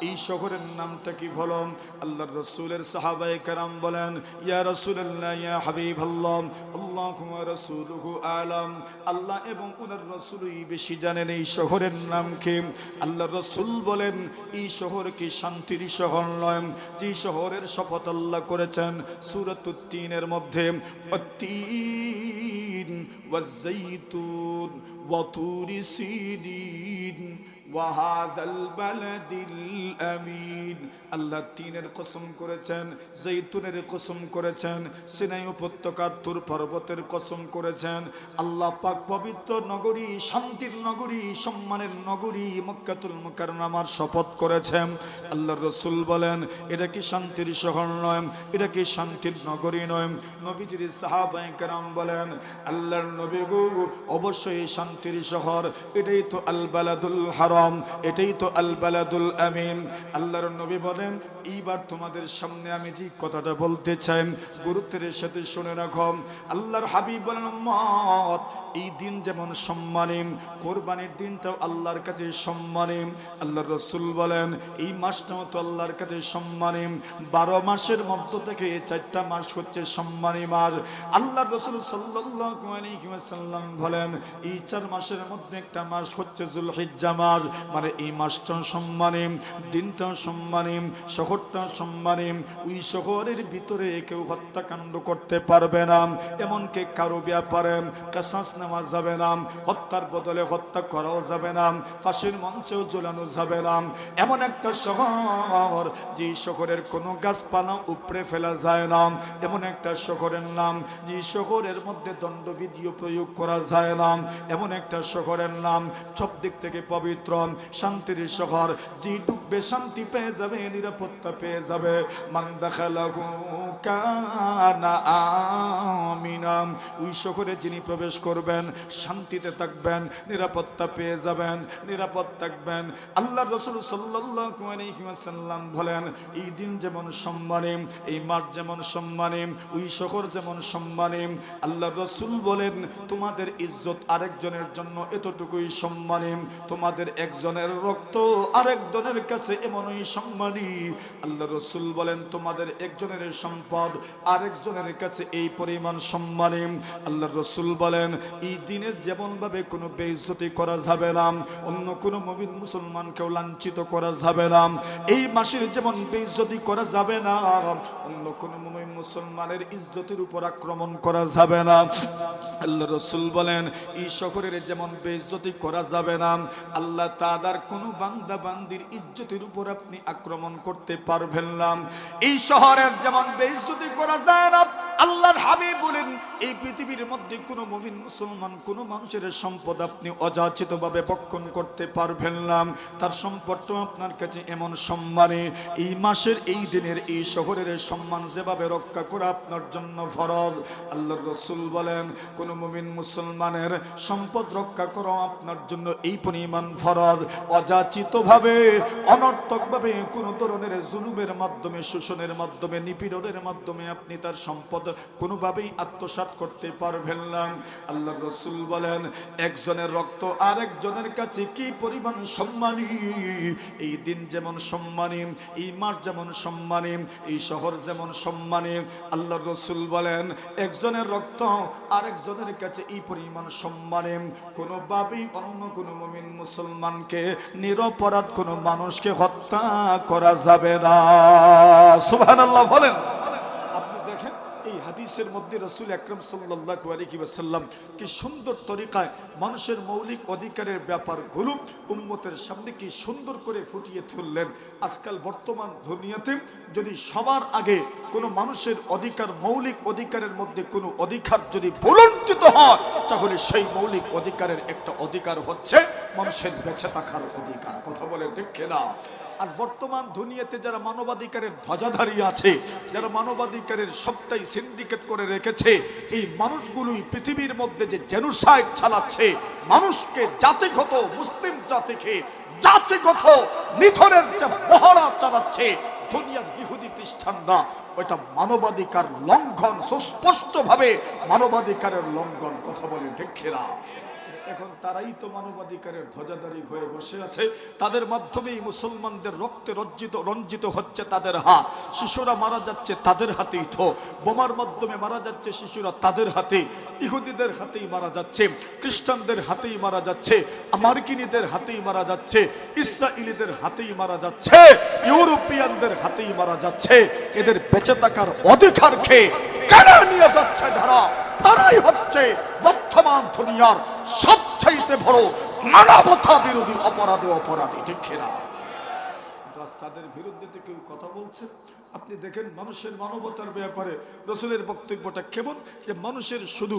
এই শহরের নামটা কি? বলো। আল্লাহর রাসূলের সাহাবায়ে কেরাম বলেন ইয়া রাসূলুল্লাহ ইয়া হাবিবাল্লাহ, আল্লাহু ওয়া রাসূলুহু আ'লাম, আল্লাহ এবং ওনার রাসূলই বেশি জানেন এই শহরের নাম কি। আল্লাহর রাসূল বলেন এই শহর কি শান্তির শহর নয়? যে শহরের শপথ আল্লাহ করেছেন সূরাতুত তিনের মধ্যে, ওয়াত-তিন ওয়াজ-যাইতুন ওয়া তুরি সিনিন ওয়া হাযাল বালাদিল আমিন। আল্লাহ তিনের কসম করেছেন, জৈতুনের কসম করেছেন, সিনাই উপত্যকার তুর পর্বতের কসম করেছেন। আল্লাহ পাক পবিত্র নগরী, শান্তির নগরী, সম্মানের নগরী মক্কাতুল মুকাররমার শপথ করেছেন। আল্লাহর রাসূল বলেন এটা কি শান্তির শহর নয়? এটা কি শান্তির নগরী নয়? নবীজির সাহাবায়ে কেরাম বলেন আল্লাহর নবী গো, অবশ্যই শান্তির শহর, এটাই তো আল বালাদুল হারাম, এটাই তো আল বালাদুল আমিন। আল্লাহর নবী বলেন এইবার তোমাদের সামনে আমি যে কথাটা বলতে চাই গুরুত্বের সাথে শুনে রাখো। আল্লাহর হাবিব বলেন উম্মত, এই দিন যেমন সম্মানী, কোরবানির দিনটাও আল্লাহর কাছে সম্মানী। আল্লাহর রাসূল বলেন এই মাসটাও তো আল্লাহর কাছে সম্মানী। 12 মাসের মধ্য থেকে 4টা মাস হচ্ছে সম্মানী মাস। আল্লাহর রাসূল সাল্লাল্লাহু আলাইহি ওয়াসাল্লাম বলেন এই 4 মাসের মধ্যে একটা মাস হচ্ছে যুলহিজ্জা মাস, মানে এই মাসটাও সম্মানী, দিনটাও সম্মানী, শহরটাও সম্মানী। ওই শহরের ভিতরে কেউ হত্যাকাণ্ড করতে পারবে না, এমনকি কারো ব্যাপারে কিসাস নেওয়া যাবে না, হত্যার বদলে হত্যা করাও যাবে না, ফাঁসির মঞ্চেও ঝোলানো যাবে না। এমন একটা শহর যে শহরের কোনো গাছপালা উপড়ে ফেলা যায় না, এমন একটা শহরের নাম যে শহরের মধ্যে দণ্ডবিধিও প্রয়োগ করা যায় না, এমন একটা শহরের নাম সব দিক থেকে পবিত্র, শান্তির শহর। যে ডুববে শান্তি পেয়ে যাবে, নিরাপত্তা পেয়ে যাবে। মান দাখালাহু কানা আমিনা, ওই শহরে যিনি প্রবেশ করবেন শান্তিতে থাকবেন, নিরাপত্তা পেয়ে যাবেন, নিরাপদ থাকবেন। আল্লাহর রাসূল সাল্লাল্লাহু আলাইহি ওয়াসাল্লাম বলেন এই দিন যেমন সম্মানী, এই মাস যেমন সম্মানী, ওই শহর যেমন সম্মানী। আল্লাহর রাসূল বলেন তোমাদের ইজ্জত আরেকজনের জন্য এতটুকুই সম্মানী, তোমাদের একজনের রক্ত আরেকজনের কাছে এমনই সম্মানী। আল্লাহর রাসূল বলেন তোমাদের একজনের সম্পদ আরেকজনের কাছে এই পরিমাণ সম্মানী। আল্লাহর রাসূল বলেন এই দিনের যেমন ভাবে কোনো বেইজ্জতি করা যাবে না, অন্য কোনো মুমিন মুসলমানকেও লাঞ্ছিত করা যাবে না। এই মাসের যেমন বেইজ্জতি করা যাবে না, অন্য কোনো মুমিন মুসলমানের ইজ্জতের উপর আক্রমণ করা যাবে না। আল্লাহর রাসূল বলেন এই শহরের যেমন বেইজ্জতি করা যাবে না, আল্লাহ তাআলার কোনো বান্দা বান্দির ইজ্জতের উপর আপনি আক্রমণ করতে পারবেন না। এই শহরের যেমন বেইজ্জতি করা যায় না, আল্লাহর হাবিব বলেন এই পৃথিবীর মধ্যে কোনো মুমিন মুসলমান কোনো মানুষের সম্পদ আপনি অযাচিতভাবে ভক্ষণ করতে পারবেন না। তার সম্পদটা আপনার কাছে এমন সম্মানে, এই মাসের এই দিনের এই শহরের সম্মান যেভাবে রক্ষা করা আপনার জন্য ফরজ। আল্লাহর রাসূল বলেন কোন মুমিন মুসলমানের সম্পদ রক্ষা করা আপনার জন্য এই পরিমাণ ফরজ। অযাচিতভাবে অনর্থকভাবে কোন ধরনের জুলুমের মাধ্যমে, শোষণের মাধ্যমে, নিপীড়নের মাধ্যমে আপনি তার সম্পদ কোনোভাবেই আত্মসাৎ করতে পারবেন না। আল্লাহর রাসূল বলেন একজনের রক্ত আরেকজনের কাছে কি পরিমাণ সম্মানী, এই দিন যেমন সম্মানী, এই মাস যেমন সম্মানী, এই শহর যেমন সম্মানী। আল্লাহর রাসূল বলেন একজনের রক্ত আরেকজনের কাছে এই পরিমাণ সম্মানী। কোনোভাবেই অন্য কোনো মুমিন মুসলমানকে নিরপরাধ কোনো মানুষকে হত্যা করা যাবে না। সুবহানাল্লাহ বলেন। আপনি দেখেন এই হাদিসের মধ্যে রাসূল আকরাম সাল্লাল্লাহু আলাইহি ওয়াসাল্লাম কি সুন্দর তরিকায় মানুষের মৌলিক অধিকারের ব্যাপারগুলো উম্মতের সামনে কি সুন্দর করে ফুটিয়ে তুললেন। আজকাল বর্তমান দুনিয়াতে যদি সবার আগে কোনো মানুষের অধিকার, মৌলিক অধিকারের মধ্যে কোনো অধিকার যদি বলঞ্চিত হয়, তাহলে সেই মৌলিক অধিকারের একটা অধিকার হচ্ছে মানুষের বেঁচে থাকার অধিকার। কথা বলে ঠিক কিনা? আজ বর্তমান দুনিয়াতে যারা মানবাধিকারের ধ্বজাধারী আছে, যারা মানবাধিকারের সবটাই সিন্ডিকেট করে রেখেছে, এই মানুষগুলোই পৃথিবীর মধ্যে যে জেনোসাইড চালাচ্ছে, মানুষকে জাতিগত, মুসলিম জাতিকে জাতিগত নিধনের যে মহড়া চালাচ্ছে দুনিয়ার ইহুদি খ্রিস্টানরা, ওইটা মানবাধিকার লঙ্ঘন, সুস্পষ্টভাবে মানবাধিকারের লঙ্ঘন। কথা বলে ঠিক কিনা? এখন তারাই তো মানবাধিকারের ধ্বজাধারী হয়ে বসে আছে। তাদের মাধ্যমেই মুসলমানদের রক্তে রঞ্জিত হচ্ছে তাদের হাত। শিশুরা মারা যাচ্ছে তাদের হাতেই তো। বোমার মাধ্যমে মারা যাচ্ছে শিশুরা তাদের হাতে। ইহুদিদের হাতেই মারা যাচ্ছে, খ্রিস্টানদের হাতেই মারা যাচ্ছে, মার্কিনীদের হাতেই মারা যাচ্ছে, ইসরায়েলিদের হাতেই মারা যাচ্ছে, ইউরোপিয়ানদের হাতেই মারা যাচ্ছে। এদের বেঁচে থাকার অধিকারকে কেড়ে নিয়ে যাচ্ছে যারা, তারাই হচ্ছে বর্তমান দুনিয়ার সবচাইতে বড় মানবতা বিরোধী অপরাধী। ঠিক কিনা? তাদের বিরুদ্ধে তো কেউ কথা বলছে। আপনি দেখেন মানুষের মানবতার ব্যাপারে রাসূলের বক্তব্যটা কেমন, যে মানুষের শুধু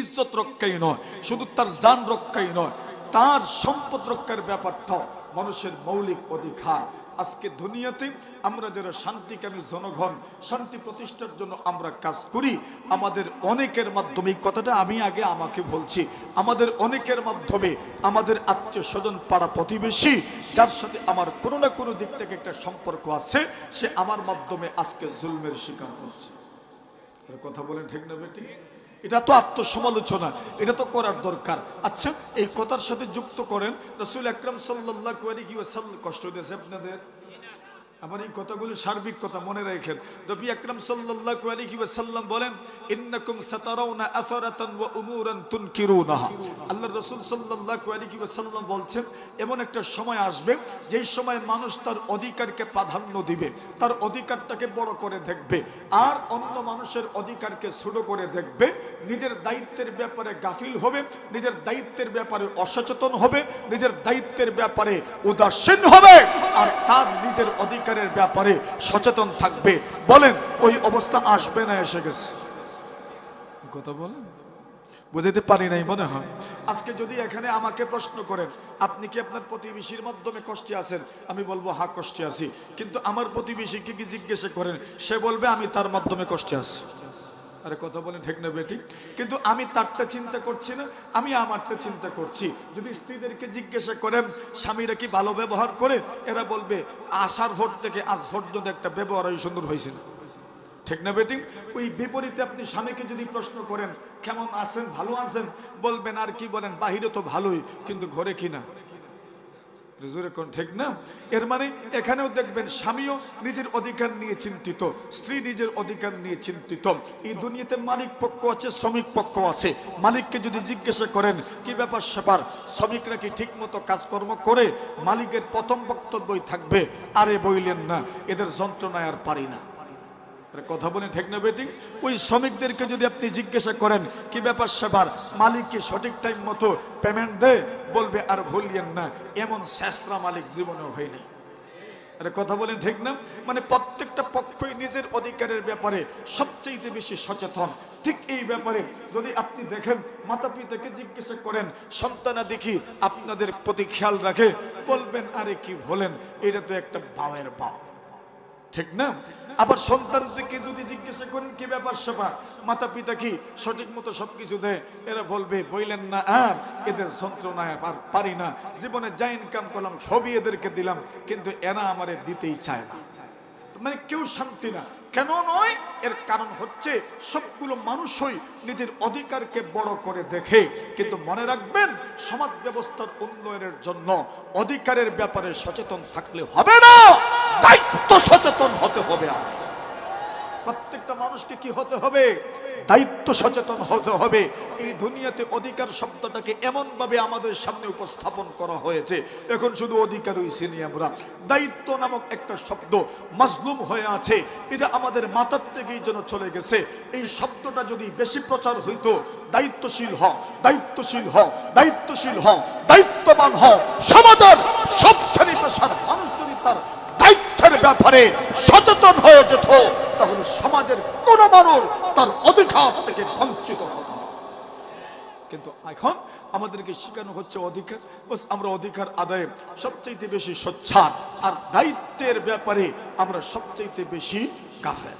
ইজ্জত রক্ষাই নয়, শুধু তার জান রক্ষাই নয়, তার সম্পদ রক্ষার ব্যাপারটাও মানুষের মৌলিক অধিকার। আজকে দুনিয়াতে আমরা যারা শান্তিকামী জনগণ, শান্তি প্রতিষ্ঠার জন্য আমরা কাজ করি, আমাদের অনেকের মাধ্যমে, এই কথাটা আমি আগে আমাকে বলছি, আমাদের অনেকের মাধ্যমে আমাদের আত্মীয় স্বজন, পাড়া প্রতিবেশী, যার সাথে আমার কোনো না কোনো দিক থেকে একটা সম্পর্ক আছে, সে আমার মাধ্যমে আজকে জুলমের শিকার হচ্ছে। কথা বলেন ঠিক না বেটি? এটা তো আত্মসমালোচনা, এটা তো করার দরকার। আচ্ছা, এই কথার সাথে যুক্ত করেন রাসূল আকরাম সাল্লাল্লাহু আলাইহি ওয়াসাল্লাম, কষ্ট দিয়েছে আপনাদের? আমার এই কথাগুলো সার্বিক কথা মনে রাখেন। নবী আকরাম সাল্লাল্লাহু আলাইহি ওয়াসাল্লাম বলেন ইন্নাকুম সাতারাউনা আসারাতান ওয়া উমুরান তুনকিরুনাহা। আল্লাহর রাসূল সাল্লাল্লাহু আলাইহি ওয়াসাল্লাম বলছেন এমন একটা সময় আসবে যেই সময় মানুষ তার অধিকারকে প্রাধান্য দিবে, তার অধিকারটাকে বড় করে দেখবে, আর অন্য মানুষের অধিকারকে ছোট করে দেখবে, নিজের দায়িত্বের ব্যাপারে গাফিল হবে, নিজের দায়িত্বের ব্যাপারে অসচেতন হবে, নিজের দায়িত্বের ব্যাপারে উদাসীন হবে, আর তার নিজের অধিকারের ব্যাপারে সচেতন থাকবে। বলেন ওই অবস্থা আসবে না এসে গেছে? কথা বলেন, বুঝাতে পারি নাই মনে হয়। আজকে যদি এখানে আমাকে প্রশ্ন করেন আপনি কি আপনার প্রতিবেশীর মাধ্যমে কষ্টে আছেন, আমি বলবো হ্যাঁ কষ্টে আছি। কিন্তু আমার প্রতিবেশীকে কি জিজ্ঞাসা করেন, সে বলবে আমি তার মাধ্যমে কষ্টে আছি। আরে কথা বলেন ঠিক না বেটি? কিন্তু আমি তারটা চিন্তা করছি না, আমি আমারটা চিন্তা করছি। যদি স্ত্রীদেরকে জিজ্ঞাসা করেন স্বামীরা কি ভালো ব্যবহার করে, এরা বলবে আসার ভোট থেকে আজ পর্যন্ত একটা ব্যবহার সুন্দর হয়েছে না। ঠিক না বেটি? ওই বিপরীতে আপনি স্বামীকে যদি প্রশ্ন করেন কেমন আছেন, ভালো আছেন, বলবেন আর কি বলেন, বাহিরে তো ভালোই কিন্তু ঘরে কিনা। ঠিক না? এর মানে এখানেও দেখবেন স্বামীও নিজের অধিকার নিয়ে চিন্তিত, স্ত্রী নিজের অধিকার নিয়ে চিন্তিত। এই দুনিয়াতে মালিক পক্ষ আছে, শ্রমিক পক্ষ আছে। মালিককে যদি জিজ্ঞাসা করেন কি ব্যাপার স্যাপার, শ্রমিকরা কি ঠিক মতো কাজকর্ম করে, মালিকের প্রথম বক্তব্যই থাকবে আরে বইলেন না, এদের যন্ত্রণায় আর পারি না। কথা বলেন ঠিক না বেটি? ওই শ্রমিকদেরকে যদি আপনি জিজ্ঞাসা করেন কি ব্যাপার স্যাপার, মালিক কি সঠিক টাইম মতো পেমেন্ট দেয়, বলবে আর ভুলিয়েন না, এমন শেষরা মালিক জীবনেও হয়নি। আরে কথা বলেন ঠিক না? মানে প্রত্যেকটা পক্ষই নিজের অধিকারের ব্যাপারে সবচেয়ে বেশি সচেতন। ঠিক এই ব্যাপারে যদি আপনি দেখেন, মাতা পিতাকে জিজ্ঞাসা করেন, সন্তানাদি কি আপনাদের প্রতি খেয়াল রাখে? বলবেন আরে কি বলেন, এটা তো একটা ভাবের ভাব, ঠিক না? আবার সন্তানদেরকে যদি জিজ্ঞাসা করেন কি ব্যাপার স্যাপার, মাতা পিতা কি সঠিক মতো সবকিছু দেয়? এরা বলবে বইলেন না, আর এদের যন্ত্রণায় আর পারি না, জীবনে যা ইনকাম করলাম সবই এদেরকে দিলাম, কিন্তু এরা আমারে দিতেই চায় না। মানে কেউ শান্তি না। কেন নয়? এর কারণ হচ্ছে সবগুলো মানুষই নিজের অধিকারকে বড় করে দেখে। কিন্তু মনে রাখবেন, সমাজ ব্যবস্থার উন্নয়নের জন্য অধিকারের ব্যাপারে সচেতন থাকলে হবে না, দায়িত্ব সচেতন হতে হবে। প্রত্যেকটা মানুষকে কি হতে হবে? দায়িত্ব সচেতন হতে হবে। এই দুনিয়াতে অধিকার শব্দটাকে এমন ভাবে আমাদের সামনে উপস্থাপন করা হয়েছে, এখন শুধু অধিকার হইছি নি, আমরা দায়িত্ব নামক একটা শব্দ মাজলুম হয়ে আছে, এটা আমাদের মাথার থেকেই যেন চলে গেছে। এই শব্দটা যদি বেশি প্রচার হইতো, দায়িত্বশীল হও, দায়িত্বশীল হও, দায়িত্বশীল হও, দায়িত্ববান হও, সমাজের সব শ্রেণী পেশার মানুষ যদি তার দায়িত্বের ব্যাপারে সচেতন হয়ে যেত, তাহলে সমাজের কোন মানুষ তার অধিকার থেকে বঞ্চিত হতো। কিন্তু এখন আমাদেরকে শেখানো হচ্ছে অধিকার, বাস আমরা অধিকার আদায়ে সবচেয়ে বেশি সোচ্চার, আর দায়িত্বের ব্যাপারে আমরা সবচেয়ে বেশি গাফেল।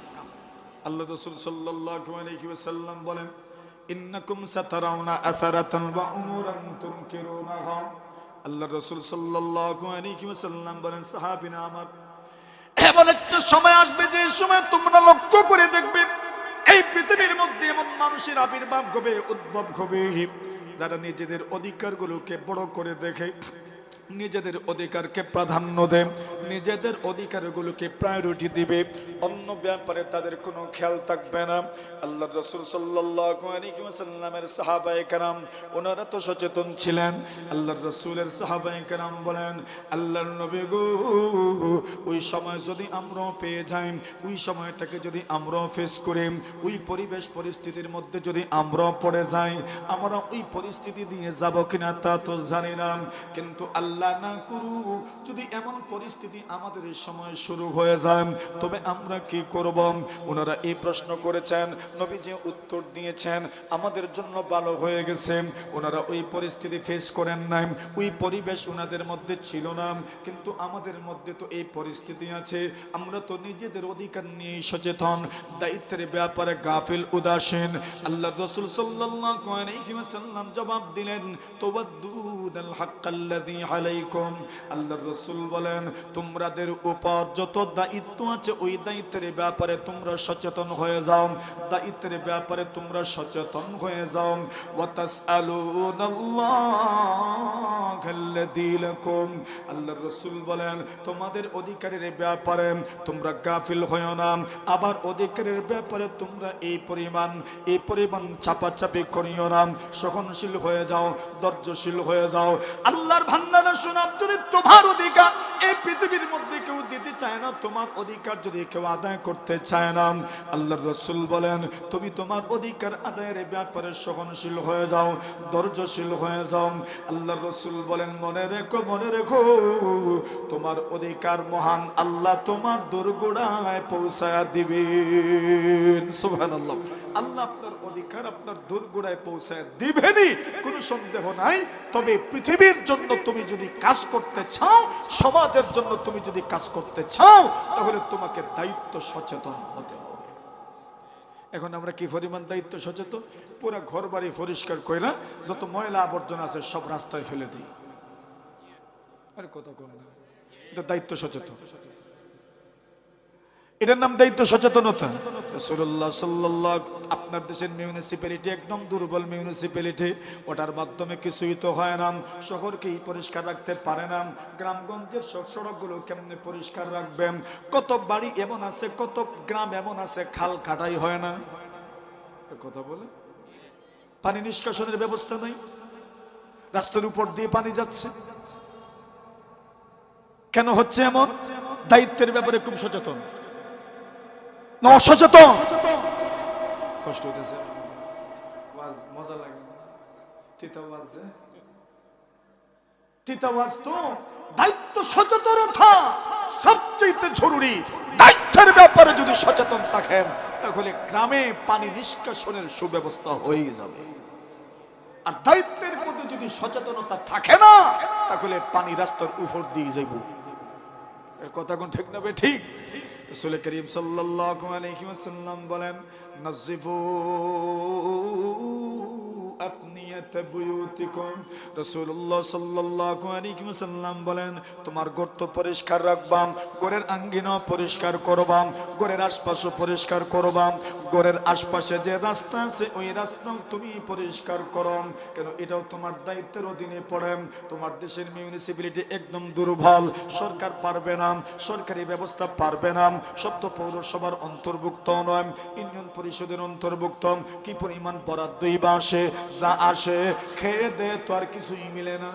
আল্লাহ রাসূল সাল্লাল্লাহু আলাইহি ওয়াসাল্লাম বলেন, ইন্নাকুম সাতারাউনা আসারাতান ওয়া উমুরান তুনকিরুনাহা। আল্লাহ রাসূল সাল্লাল্লাহু আলাইহি ওয়াসাল্লাম বলেন, সাহাবীরা আমার, এমন একটা সময় আসবে যে সময় তোমরা লক্ষ্য করে দেখবে এই পৃথিবীর মধ্যে এমন মানুষের আবির্ভাব হবে, উদ্ভব হবে, যারা নিজেদের অধিকারগুলোকে বড় করে দেখে, নিজেদের অধিকারকে প্রাধান্য দেয়, নিজেদের অধিকারগুলোকে প্রায়োরিটি দিবে, অন্য ব্যাপারে তাদের কোনো খেয়াল থাকবে না। আল্লাহ রাসূল সাল্লাল্লাহু আলাইহি ওয়াসাল্লামের সাহাবায়ে কেরাম ওনারা তো সচেতন ছিলেন। আল্লাহর রাসূলের সাহাবায়ে কেরাম বলেন, আল্লাহর নবী গো, ওই সময় যদি আমরা পেয়ে যাই, ওই সময়টাকে যদি আমরা ফেস করি, ওই পরিবেশ পরিস্থিতির মধ্যে যদি আমরা পড়ে যাই, আমরা ওই পরিস্থিতি দিয়ে যাব কিনা তা তো জানি না, কিন্তু আল্লাহ না করুক যদি এমন পরিস্থিতি আমাদের এই সময় শুরু হয়ে যায়, তবে আমরা কি করব? ওনারা এই প্রশ্ন করেছেন, নবী যে উত্তর দিয়েছেন আমাদের জন্য ভালো হয়ে গেছে। ওনারা ওই পরিস্থিতি ফেস করেন নাই, ওই পরিবেশ ওনাদের মধ্যে ছিল না, কিন্তু আমাদের মধ্যে তো এই পরিস্থিতি আছে। আমরা তো নিজেদের অধিকার নিয়ে সচেতন, দায়িত্বের ব্যাপারে গাফিল, উদাসীন। আল্লাহ রাসূল সাল্লাল্লাহু আলাইহি ওয়াসাল্লাম জবাব দিলেন, তুওয়াদ্দুনাল হাক্কাল্লাযী আলাইকুম। আল্লাহর রাসূল বলেন, তোমাদের উপর যত দায়িত্ব আছে ওই দায়িত্বের ব্যাপারে তোমরা সচেতন হয়ে যাও, দায়িত্বের ব্যাপারে তোমরা সচেতন হয়ে যাও। ওয়া তাসআলুনাল্লাহাল্লাযী লাকুম। আল্লাহর রাসূল বলেন, তোমাদের অধিকারের ব্যাপারে তোমরা গাফিল হয়ো না, আবার অধিকারের ব্যাপারে তোমরা এই পরিমাণ চাপাচাপি করিও না, সহনশীল হয়ে যাও, ধৈর্যশীল হয়ে যাও। আল্লাহর ভান্ডারে শোনাব, যদি তোমার অধিকার এই পৃথিবীর মধ্যে কেউ দিতে চায় না, তোমার অধিকার যদি কেউ আদায় করতে চায় না, আল্লাহর রাসূল বলেন তুমি তোমার অধিকার আদায়ের ব্যাপারে সহনশীল হয়ে যাও, ধৈর্যশীল হয়ে যাও। আল্লাহর রাসূল বলেন, মনে রেখো, মনে রেখো, তোমার অধিকার মহান আল্লাহ তোমার দোরগোড়ায় পৌঁছায়া দিবেন। সুবহানাল্লাহ। আল্লাহ আপনার অধিকার আপনার দোরগোড়ায় পৌঁছায় দিবেনই, কোনো সন্দেহ নাই। তবে পৃথিবীর জন্য তুমি যদি কাজ করতে চাও, সমাজের জন্য তুমি যদি কাজ করতে চাও, তাহলে তোমাকে দায়িত্ব সচেতন হতে হবে। এখন আমরা কি পরিমাণ দায়িত্ব সচেতন? পুরো ঘর বাড়ি পরিষ্কার করে না, যত ময়লা আবর্জনা আছে সব রাস্তায় ফেলে দিই। আরে কথা কোন না, এটা দায়িত্ব সচেতন, এটার নাম দায়িত্ব সচেতনতা। রাসূলুল্লাহ সাল্লাল্লাহু, আপনার দেশের মিউনিসিপ্যালিটি একদম দুর্বল মিউনিসিপ্যালিটি, ওটার মাধ্যমে কিছুই তো হয় না, শহরকে পরিষ্কার রাখতে পারে না, গ্রামগঞ্জের সড়কগুলো কেমনে পরিষ্কার রাখবেন? কত বাড়ি এমন আছে, কত গ্রাম এমন আছে খাল কাটাই হয় না, কথা বলে পানি নিষ্কাশনের ব্যবস্থা নাই, রাস্তার উপর দিয়ে পানি যাচ্ছে। কেন হচ্ছে এমন? দায়িত্বের ব্যাপারে খুব সচেতন না অসচেতন? কষ্ট হইতেছে, মজা লাগে না? তিতা ওয়াজ তো দায়িত্ব সচেতনতা সব সবচেয়ে জরুরি দায়িত্বের ব্যাপারে যদি সচেতন থাকেন তাহলে গ্রামে পানি নিষ্কাশনের সুব্যবস্থা হয়ে যাবে। আর দায়িত্বের প্রতি যদি সচেতনতা থাকে না তাহলে পানি রাস্তার উপর দিয়ে যাইব। এর কথা কোন ঠিক না ঠিক? রাসূল করিম সাল্লাল্লাহু আলাইহি ওয়াসাল্লাম বলেন, নাযিফু আফনিয়াত বুয়ুতিকুম। রাসূলুল্লাহ সাল্লাল্লাহু আলাইহি ওয়াসাল্লাম বলেন, তোমার গর্ত পরিষ্কার রাখবা, ঘরের আঙ্গিনা পরিষ্কার করবা, ঘরের আশপাশও পরিষ্কার করবা, ঘরের আশপাশে যে রাস্তা আছে ওই রাস্তা তুমি পরিষ্কার করো, কেন এটাও তোমার দায়িত্বের অধীনে পড়ে। তোমার দেশের মিউনিসিপ্যালিটি একদম দুর্বল, সরকার পারবে না, সরকারি ব্যবস্থা পারবে না, সব তো পৌরসভার অন্তর্ভুক্ত নয়, ইউনিয়ন পরিষদের অন্তর্ভুক্ত, কি পরিমাণ বরাদ্দই বা আসে, যা আসে খেয়ে দে তো আর কিছুই মিলে না।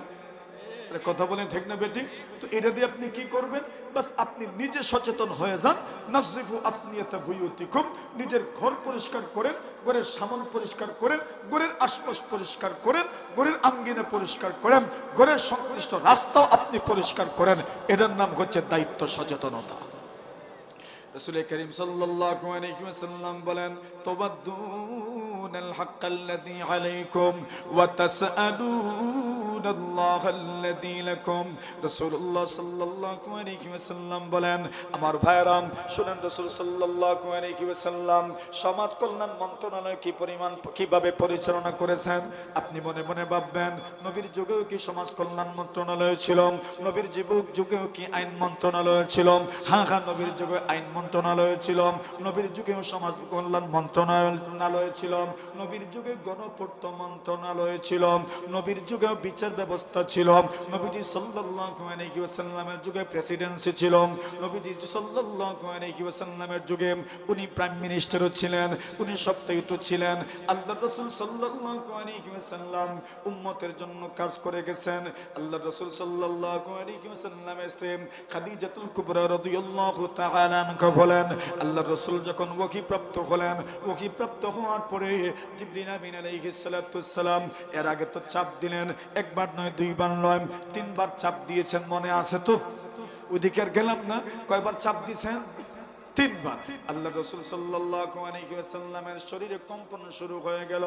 কথা বলেন ঠিক না বেঠিক? তো এটা দিয়ে আপনি কি করবেন? বাস আপনি নিজে সচেতন হয়ে যান। নাযিফু আফনিয়াতা বুয়ুতিকুম, নিজের ঘর পরিষ্কার করেন, ঘরের সামান পরিষ্কার করেন, ঘরের আশপাশ পরিষ্কার করেন, ঘরের আঙ্গিনা পরিষ্কার করেন, ঘরের সংশ্লিষ্ট রাস্তাও আপনি পরিষ্কার করেন। এটার নাম হচ্ছে দায়িত্ব সচেতনতা। রাসূল করিম সাল্লাল্লাহু আলাইহি ওয়াসাল্লাম বলেন, তুবাদ্দুনাল হাক্কাল্লাযী আলাইকুম ওয়া তাসআলুনাল্লাহাল্লাযী লাকুম। রাসূলুল্লাহ সাল্লাল্লাহু আলাইহি ওয়াসাল্লাম বলেন, আমার ভাইরা শুনেন, রাসূল সাল্লাল্লাহু আলাইহি ওয়াসাল্লাম সমাজ কল্যাণ মন্ত্রণালয় কি পরিমাণ কিভাবে পরিচালনা করেছেন আপনি মনে মনে ভাববেন, নবীর যুগেও কি সমাজ কল্যাণ মন্ত্রণালয় ছিল? নবীর যুগেও কি আইন মন্ত্রণালয় ছিল? হ্যাঁ, নবীর যুগে আইন মন্ত্রণালয় ছিল, নবীর যুগেও সমাজ কল্যাণ মন্ত্রণালয় ছিল, নবীর যুগে গণপূর্ত মন্ত্রণালয় ছিল, নবীর যুগে বিচার ব্যবস্থা ছিল, নবীজি সাল্লাল্লাহু আলাইহি ওয়াসাল্লামের যুগে প্রেসিডেন্সি ছিল, নবীজি সাল্লাল্লাহু আলাইহি ওয়াসাল্লামের যুগে উনি প্রাইম মিনিস্টারও ছিলেন, উনি সপ্তাহিত ছিলেন। আল্লাহর রাসূল সাল্লাল্লাহু আলাইহি ওয়াসাল্লাম উম্মতের জন্য কাজ করে গেছেন। আল্লাহর রাসূল সাল্লাল্লাহু আলাইহি ওয়াসাল্লামের স্ত্রী খাদিজাতুল কুবরা রাদিয়াল্লাহু তাআলা আনহা বলেন, আল্লাহর রাসূল যখন ওহীপ্রাপ্ত হলেন, ওহীপ্রাপ্ত হওয়ার পরে জিবরিল আমিন আলাইহিস সালাতু ওয়াস সালাম এর আগে তো চাপ দিলেন, একবার নয়, দুইবার নয়, তিনবার চাপ দিয়েছেন, মনে আছে তো? ওইদিকে আর গেলাম না, কয়বার চাপ দিয়েছেন? তিনবার। আল্লাহ রাসূল সাল্লাল্লাহু আলাইহি ওয়াসাল্লামের শরীরে কম্পন শুরু হয়ে গেল।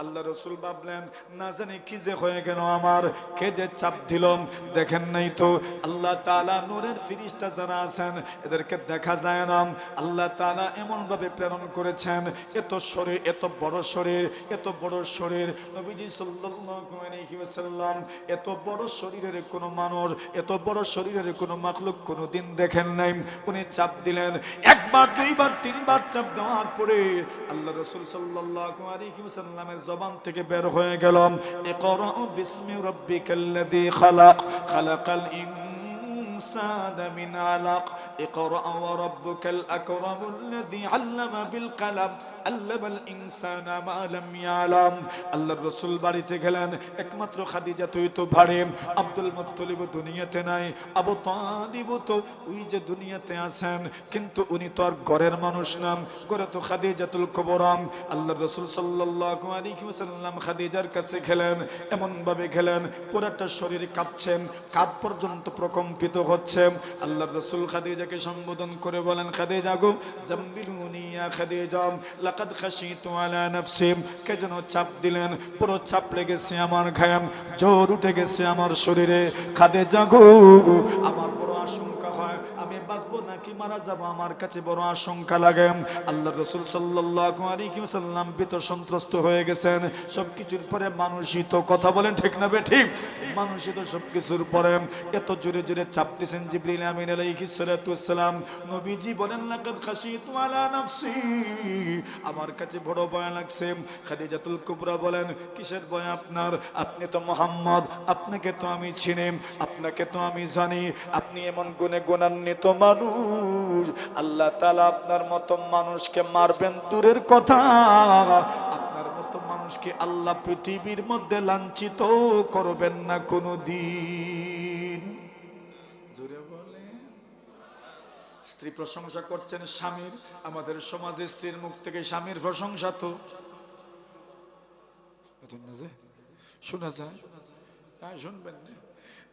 আল্লাহ রাসূল ভাবলেন, না জানি কি যে হয়ে গেল আমার, কে যে চাপ দিল। দেখেন নাই তো আল্লাহ তাআলা নূরের ফেরেশতা যারা আছেন এদেরকে দেখা যায় না, আল্লাহ তাআলা এমন ভাবে প্রেরণ করেছেন, এত শরীর, এত বড় শরীর, এত বড় শরীর, নবীজি সাল্লাল্লাহু আলাইহি ওয়াসাল্লাম এত বড় শরীরের কোনো মানুষ, এত বড় শরীরের কোনো মাখলুক কোনোদিন দেখেন নাই। উনি চাপ দিলেন, একবার, দুইবার, তিনবার চাপ দেওয়ার পরে আল্লাহ রাসূল সাল্লাল্লাহু আলাইহি ওয়াসাল্লামের জবান থেকে বের হয়ে গেল, ইকরা বিসমি রাব্বিকাল্লাযী খালাক, খালাকাল ইনসানা মিন আলাক, ইকরা ওয়া রাব্বুকাল আকরামুল্লাযী আল্লামা বিল কলম, আল্লামাল ইনসানা মা লাম ইয়ালাম। আল্লাহর রাসূল বাড়িতে গেলেন, একমাত্র খাদিজা তুই তো ভাড়ে, আব্দুল মুত্তালিব দুনিয়াতে নাই, আবু তালিব তো ওই যে দুনিয়াতে আছেন, কিন্তু উনি তো আর ঘরের মানুষ না, ঘরে তো খাদিজাতুল কুবরা। আল্লাহর রাসূল সাল্লাল্লাহু আলাইহি ওয়াসাল্লাম খাদিজার কাছে গেলেন, এমন ভাবে গেলেন পুরোটা শরীর কাঁপছে, কাঁধ পর্যন্ত প্রকম্পিত হচ্ছে। আল্লাহর রাসূল খাদিজাকে সম্বোধন করে বলেন, খাদিজা গো, জাম্বিলুনি ইয়া খাদিজা, লাকাদ খাশিতু আলা নাফসি। কে যেন চাপ দিলেন, পুরো চাপ লেগেছে আমার গায়ে, জ্বর উঠে গেছে আমার শরীরে। খাদিজা গো, আমার বড় আশঙ্কা হয় আমি বাঁচবো নাকি মারা যাব, আমার কাছে বড় আশঙ্কা লাগে। আল্লাহর রাসূল সাল্লাল্লাহু আলাইহি ওয়াসাল্লাম ভীত সন্ত্রস্ত হয়ে গেছেন। সবকিছুর পরে মানুষই তো, কথা বলেন ঠিক না বেঠিক? মানুষই তো সবকিছুর পরে। এত জোরে জোরে চাপ দিয়েছেন জিবরিল আমিন আলাইহিস সালাতু ওয়াস সালাম। নবীজি বলেন, লাকাদ খাশিতু আলা নাফসি, আমার কাছে বড় ভয় লাগছে। খাদিজাতুল কুবরা বলেন, কিসের ভয় আপনার? আপনি তো মুহাম্মদ, আপনাকে তো আমি চিনি, আপনাকে তো আমি জানি, আপনি এমন গুণে গুণান্বিত মানুষ, আল্লাহ তাআলা আপনার মতো মানুষকে মারবেন দূরের কথা, আপনার মতো মানুষকে আল্লাহ পৃথিবীর মধ্যে লাঞ্ছিত করবেন না কোনোদিন। জোরে বলে। স্ত্রী প্রশংসা করছেন স্বামীর, আমাদের সমাজে স্ত্রীর মুখ থেকে স্বামীর প্রশংসা তো শোনা যায়, শুনবেন না?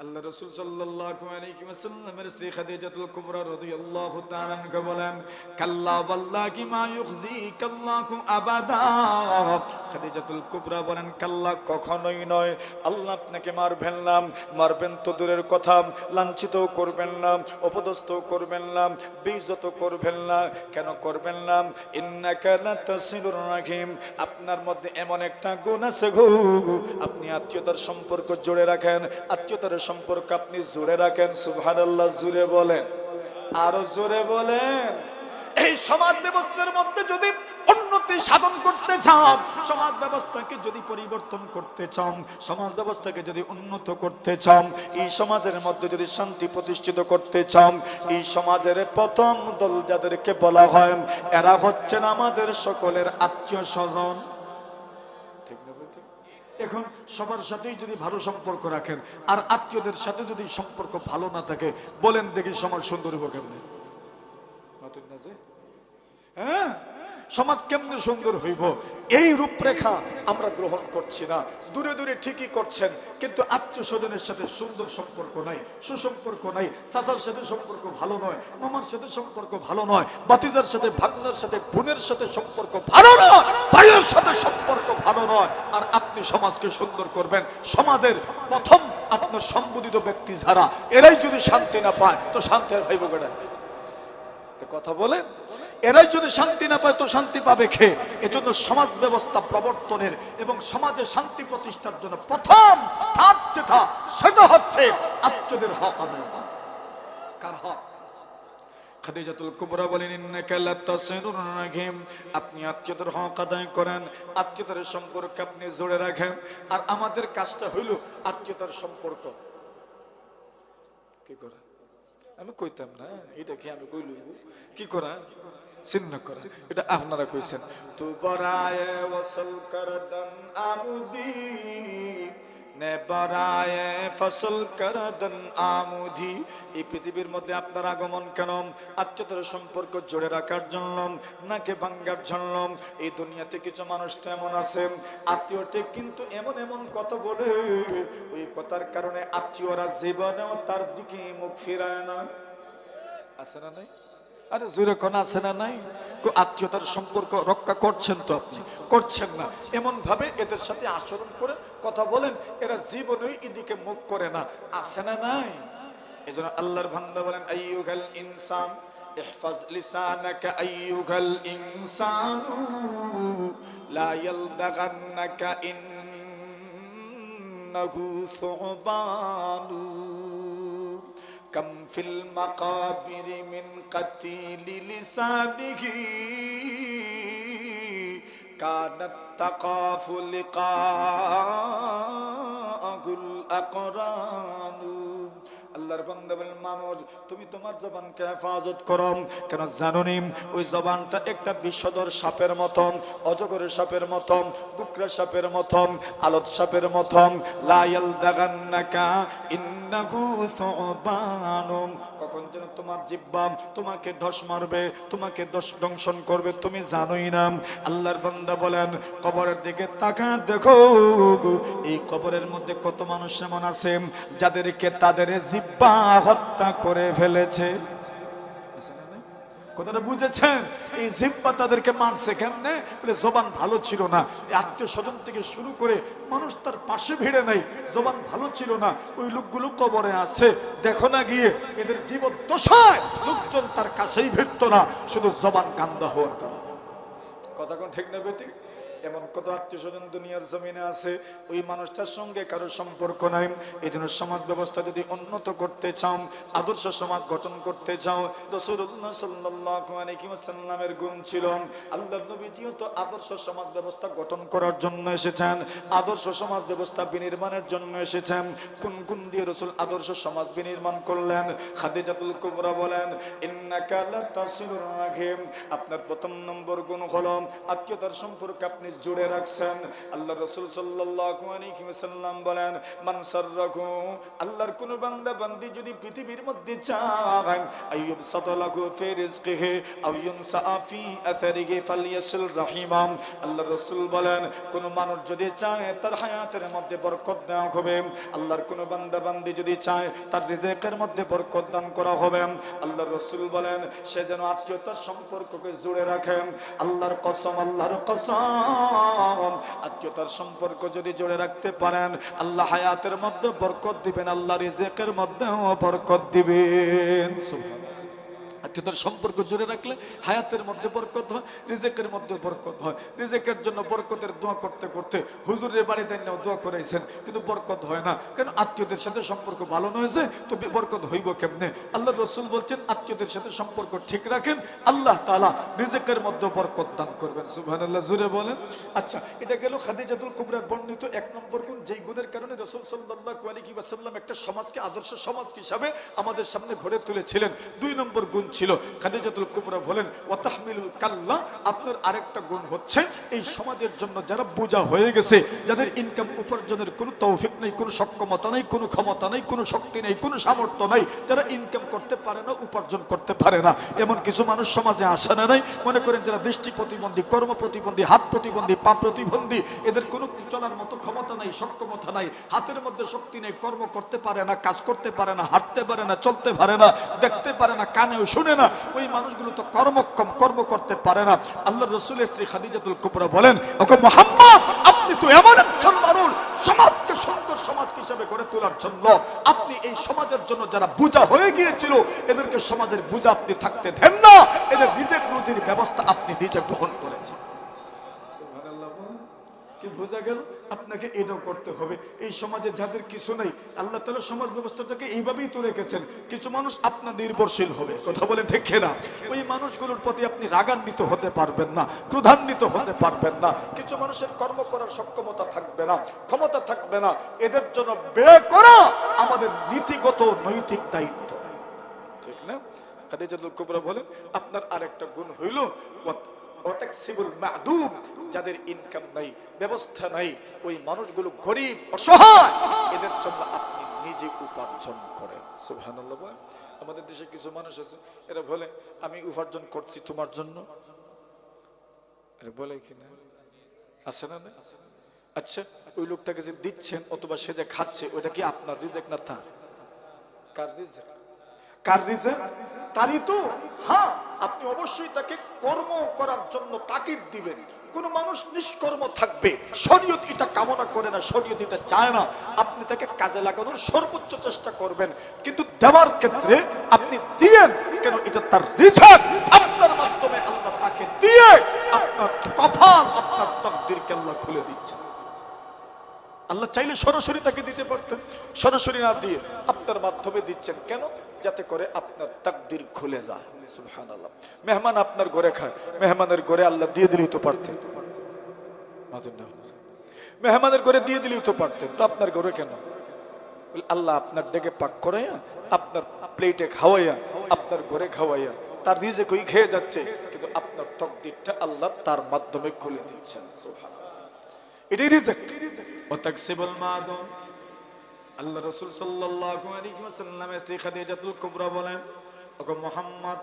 আল্লাহ রাসূল সাল্লাল্লাহু আলাইহি ওয়াসাল্লামের স্ত্রী খাদিজাতুল কুবরা রাদিয়াল্লাহু তাআলা আনহা বলেন, কাল্লা ওয়াল্লাহি মা ইউখজিকাল্লাহু আবাদা। খাদিজাতুল কুবরা বলেন, কাল্লা, কখনোই নয়, আল্লাহ আপনাকে মারবেন না। মারবেন তো দূরের কথা, লাঞ্ছিত করবেন না, অপদস্থ করবেন না, বেইজ্জত করবেন না। কেন করবেন না? ইন্নাকা লাতাসিলুর রাহিম, আপনার মধ্যে এমন একটা গুণ আছে গো, আপনি আত্মীয়তার সম্পর্ক জোড়ে রাখেন, আত্মীয়তার সম্পর্ক আপনি জোরে রাখেন। সুবহানাল্লাহ, জোরে বলেন, আরো জোরে বলেন। এই সমাজ ব্যবস্থার মধ্যে যদি উন্নতি সাধন করতে চান, সমাজ ব্যবস্থাকে যদি পরিবর্তন করতে চান, সমাজ ব্যবস্থাকে যদি উন্নত করতে চান, এই সমাজের মধ্যে যদি শান্তি প্রতিষ্ঠিত করতে চান, এই সমাজের প্রথম দল যাদেরকে বলা হয়, এরা হচ্ছেন আমাদের সকলের আত্মীয় স্বজন। ঠিক না? এখন সবার সাথেই যদি ভালো সম্পর্ক রাখেন আর আত্মীয়দের সাথে যদি সম্পর্ক ভালো না থাকে, বলেন দেখি সমাজ সুন্দর হবে কেমনে? হ্যাঁ, সমাজ কেমনে সুন্দর হইব? এই রূপরেখা আমরা গ্রহণ করছি না। দূরে দূরে ঠিকই করছেন, কিন্তু আত্মীয় স্বজনের সাথে সুন্দর সম্পর্ক নাই, সুসম্পর্ক নাই। চাচার সাথে সম্পর্ক ভালো নয়, মামার সাথে সম্পর্ক ভালো নয়, ভাতিজার সাথে, ভাগনার সাথে, বোনের সাথে সম্পর্ক ভালো নয়, ভাইয়ের সাথে সম্পর্ক ভালো নয়। আর আপনি সমাজকে সুন্দর করবেন, সমাজের প্রথম আপনার সম্বোধিত ব্যক্তি যারা, এরাই যদি শান্তি না পায় তো শান্তি আর ভাইব কেডা? কথা বলেন, এরাই যদি শান্তি না পায় তো শান্তি পাবে কে? এজন্য সমাজ ব্যবস্থা প্রবর্তনের এবং সমাজে শান্তি প্রতিষ্ঠার জন্য প্রথম ধাপ যেটা, সেটা হচ্ছে আত্মীয়দের হক আদায় করা। কার হক? খাদিজাতুল কুবরা বলেন, ইন্নাকা লাতাসিলুর রাহিম, আপনি আত্মীয়দের হক আদায় করেন, আত্মীয়তার সম্পর্ক আপনি জোড়ে রাখেন। আর আমাদের কাজটা হইল আত্মীয়তার সম্পর্ক কি করা? আমি কইতাম না, এটা কি আমি কই লইব? কি করা? চিহ্ন করা। এটা আপনারা কইছেন। তু বরায়ে ওয়াসল করদন আমুদি, নে বরায়ে ফসল করদন আমুদি। এই পৃথিবীর মধ্যে আপনার আগমন কেন? আত্মীয়তার সম্পর্ক জোড়ে রাখার জন্য, নাকে ভাঙ্গার জন্য। এই দুনিয়াতে কিছু মানুষ তো এমন আছেন, আত্মীয়তে কিন্তু এমন এমন কথা বলে, ওই কথার কারণে আত্মীয়রা জীবনেও তার দিকে মুখ ফিরায় না। আছে না নাই? আরে জোরে কোন আছে না নাই? আত্মীয়তার সম্পর্ক রক্ষা করছেন তো আপনি? করছেন না। এমন ভাবে এদের সাথে আচরণ করে কথা বলেন, এরা জীবনেই এদিকে মুখ করে না। আছে না নাই? এজন্য আল্লাহর বান্দা বলেন, আইয়ুহাল ইনসান ইহফাজ লিসানাকা আইয়ুহাল ইনসানু লা ইয়ালদাগান্নাকা ইন্নাহু সুবানু কম ফিল মাকাবির মিন কাতিল লিসানিহি কানাত তাকাফু লিকাহুল আকরানু। আল্লাহর বান্দা বলেন, মানুষ তুমি তোমার জবানকে হেফাজত করো। কেন জানোনি? ওই জবানটা একটা বিষধর সাপের মতন, অজগরের সাপের মতন, কুকরা সাপের মতন, আলত সাপের মতন। লা ইয়ালদাগান্নাকা ইন্নাহু সুবানুন, কখন যেন তোমার জিহ্বা তোমাকে ঢস মারবে, তোমাকে দংশন করবে, তুমি জানোই না। আল্লাহর বান্দা বলেন, কবরের দিকে তাকা দেখো, এই কবরের মধ্যে কত মানুষ এমন আছে যাদেরকে তাদের জিহ্বা হত্যা করে ফেলেছে। কথাটা বুঝেছেন? এই জিহ্বা তাদেরকে মারছে কেমনে? বলে জবান ভালো ছিল না। আত্মীয় স্বজন থেকে শুরু করে মানুষ তার পাশে ভিড়ে নাই, জবান ভালো ছিল না। ওই লোকগুলো কবরে আছে, দেখো না গিয়ে এদের জীবদ্দশায় লোকজন তার কাছেই ভিড়ত না, শুধু জবান গান্দা হওয়ার কারণে। কথা কোন ঠিক না বেটি? এমন কত আত্মীয় স্বজন দুনিয়ার জমিনে আছে, ওই মানুষটার সঙ্গে কারো সম্পর্ক নাই। এই জন্য সমাজ ব্যবস্থা যদি উন্নত করতে চাও, আদর্শ সমাজ গঠন করতে চাও, রাসূলুল্লাহ সাল্লাল্লাহু আলাইহি ওয়াসাল্লামের গুণ ছিল। আল্লাহর নবীজিও তো আদর্শ সমাজ ব্যবস্থা গঠন করার জন্য এসেছেন, আদর্শ সমাজ ব্যবস্থা বিনির্মাণের জন্য এসেছেন। কোন গুণ দিয়ে রাসূল আদর্শ সমাজ বিনির্মাণ করলেন? খাদিজাতুল কুবরা বলেন, ইন্নাকা লাতাসিলুর রাহিম, আপনার প্রথম নম্বর গুণ হলো আত্মীয়তার সম্পর্কে আপনি জুড়ে রাখছেন। আল্লাহ রাসূল সাল্লাল্লাহু আলাইহি ওয়াসাল্লাম বলেন, মান সাররাহু, আল্লাহর কোন বান্দা বান্দি যদি পৃথিবীর মধ্যে চায় আইয়ুব সাদালাহু ফি রিজকিহি আও ইউনসা ফি আসারিহি ফালইয়াসিল রাহিমাম, আল্লাহ রাসূল বলেন কোন মানুষ যদি চায় তার হায়াতের মধ্যে বরকত দেওয়া হবে, আল্লাহর কোন বান্দা বান্দি যদি চায় তার রিজিকের মধ্যে বরকত দান করা হবে, আল্লাহ রাসূল বলেন সে যেন আত্মীয়তার সম্পর্ককে জুড়ে রাখে। আল্লাহর কসম, আল্লাহর কসম, আত্মীয়তার সম্পর্ক যদি জুড়ে রাখতে পারেন আল্লাহ হায়াতের মধ্যে বরকত দিবেন, আল্লাহ রিজিকের মধ্যেও বরকত দিবেন। সুবহানাল্লাহ। আত্মীয়তার সম্পর্ক জুড়ে রাখলে হায়াতের মধ্যে বরকত হয়, রিজিকের মধ্যে বরকত হয়। রিজিকের জন্য বরকতের দোয়া করতে করতে হুজুরের বাড়িতে নিয়েও দোয়া করাইছেন, কিন্তু বরকত হয় না কেন? আত্মীয়দের সাথে সম্পর্ক ভালো নয় যে, তো বরকত হইব কেমনে? আল্লাহ রাসূল বলছেন আত্মীয়দের সাথে সম্পর্ক ঠিক রাখেন, আল্লাহ তাআলা রিজিকের মধ্যে বরকত দান করবেন। সুবহানাল্লাহ, জোরে বলেন। আচ্ছা, এটা গেল খাদিজাতুল কুবরার বর্ণিত এক নম্বর গুণ, যেই গুণের কারণে রাসূল সাল্লাল্লাহু আলাইহি ওয়াসাল্লাম একটা সমাজকে আদর্শ সমাজ হিসাবে আমাদের সামনে গড়ে তুলেছিলেন। দুই নম্বর গুণ ছিল খাদিজাতুল কুবরা বলেন ওয়া তাহমিলুল কাল্লা, আপনার আরেকটা গুণ হচ্ছে এই সমাজের জন্য যারা বোঝা হয়ে গেছে, যাদের ইনকাম উপার্জনের কোনো তৌফিক নেই, কোনো সক্ষমতা নেই, কোনো ক্ষমতা নেই, কোনো শক্তি নেই, কোনো সামর্থ্য নেই, যারা ইনকাম করতে পারে না, উপার্জন করতে পারে না, এমন কিছু মানুষ সমাজে আসে না নাই? মনে করেন যারা দৃষ্টি প্রতিবন্ধী, কর্ম প্রতিবন্ধী, হাত প্রতিবন্ধী, পা প্রতিবন্ধী, এদের কোনো চলার মতো ক্ষমতা নাই, সক্ষমতা নাই, হাতের মধ্যে শক্তি নেই, কর্ম করতে পারে না, কাজ করতে পারে না, হাঁটতে পারে না, চলতে পারে না, দেখতে পারে না, কানেও শুনে না, ওই মানুষগুলো তো কর্মক্ষম, কর্ম করতে পারে না। আল্লাহর রাসূলের স্ত্রী খাদিজাতুল কুবরা বলেন, ওগো মুহাম্মদ, আপনি তো এমন একজন মানুষ, সমাজকে সুন্দর সমাজ হিসেবে গড়ে তোলার জন্য আপনি এই সমাজের জন্য যারা বোঝা হয়ে গিয়েছিল এদেরকে সমাজের বোঝা আপনি থাকতে দেন না, এদের রিজিক রুজির ব্যবস্থা আপনি নিজে গ্রহণ করেছেন। সুবহানাল্লাহ। কি বোঝা গেল? আপনাকে এটাও করতে হবে। এই সমাজে যাদের কিছু নেই, আল্লাহ তাআলা সমাজ ব্যবস্থাটাকে এইভাবেই তো রেখেছেন, কিছু মানুষ আপনার নির্ভরশীল হবে, কথা বলে ঠিক না? ওই মানুষগুলোর প্রতি আপনি রাগান্বিত হতে পারবেন না, ক্রোধান্বিত হতে পারবেন না। কিছু মানুষের কর্ম করার সক্ষমতা থাকবে না, ক্ষমতা থাকবে না, এদের জন্য ব্যয় করা আমাদের নীতিগত নৈতিক দায়িত্ব, ঠিক না? খাদিজাতুল কুবরা বলেন আপনার আরেকটা গুণ হইল যাদের ইনকাম নাই, ব্যবস্থা নাই, ওই মানুষগুলো গরিব, অসহায়, এদের জন্য আপনি নিজে উপার্জন করেন। সুবহানাল্লাহ। আমাদের দেশে কিছু মানুষ আছে, এরা বলে আমি উপার্জন করছি তোমার জন্য, এরা বলে কিনা? আছে না? আচ্ছা, ওই লোকটাকে যে দিচ্ছেন অথবা সে যে খাচ্ছে, ওইটা কি আপনার রিজিক না তার? কার রিজিক? কার রিজিক? তারই তো। হ্যাঁ, আপনি অবশ্যই তাকে কর্ম করার জন্য তাকিদ দিবেন। কোন মানুষ নিষ্কর্ম থাকবে, শরীয়ত এটা কামনা করে না, শরীয়ত এটা চায় না, আপনি তাকে কাজে লাগানোর সর্বোচ্চ চেষ্টা করবেন, কিন্তু দেওয়ার ক্ষেত্রে আপনি দিয়েন কেন? এটা তার রিজিক, আপনার মাধ্যমে আল্লাহ তাকে দিয়ে আপনার কপাল, আপনার তাকদীরকে আল্লাহ খুলে দিচ্ছেন। আল্লাহ চাইলে সরাসরি তাকে দিতে পারতেন, সরাসরি না দিয়ে আপনার মাধ্যমে দিচ্ছেন কেন? যাতে করে আপনার তাকদীর খুলে যায়। সুবহানাল্লাহ। মেহমান আপনার ঘরে খায়, মেহমানের ঘরে আল্লাহ দিয়ে দিলেই তো পারতেন, মেহমানের ঘরে দিয়ে দিলেই তো পারতেন, তো আপনার ঘরে কেন? আল্লাহ আপনার ডেকে পাক করাইয়া, আপনার প্লেটে খাওয়াইয়া, আপনার ঘরে খাওয়াইয়া, তার রিজিক ওই খেয়ে যাচ্ছে, কিন্তু আপনার তাকদীরটা আল্লাহ তার মাধ্যমে খুলে দিচ্ছেন। সুবহানাল্লাহ। এটাই রিজিক। ওয়াতাকসিবুল মাদুম। আল্লাহ রাসূল সাল্লাল্লাহু আলাইহি ওয়াসাল্লামের স্ত্রী খাদিজাতুল কুবরা বলেন, ওগো মুহাম্মদ,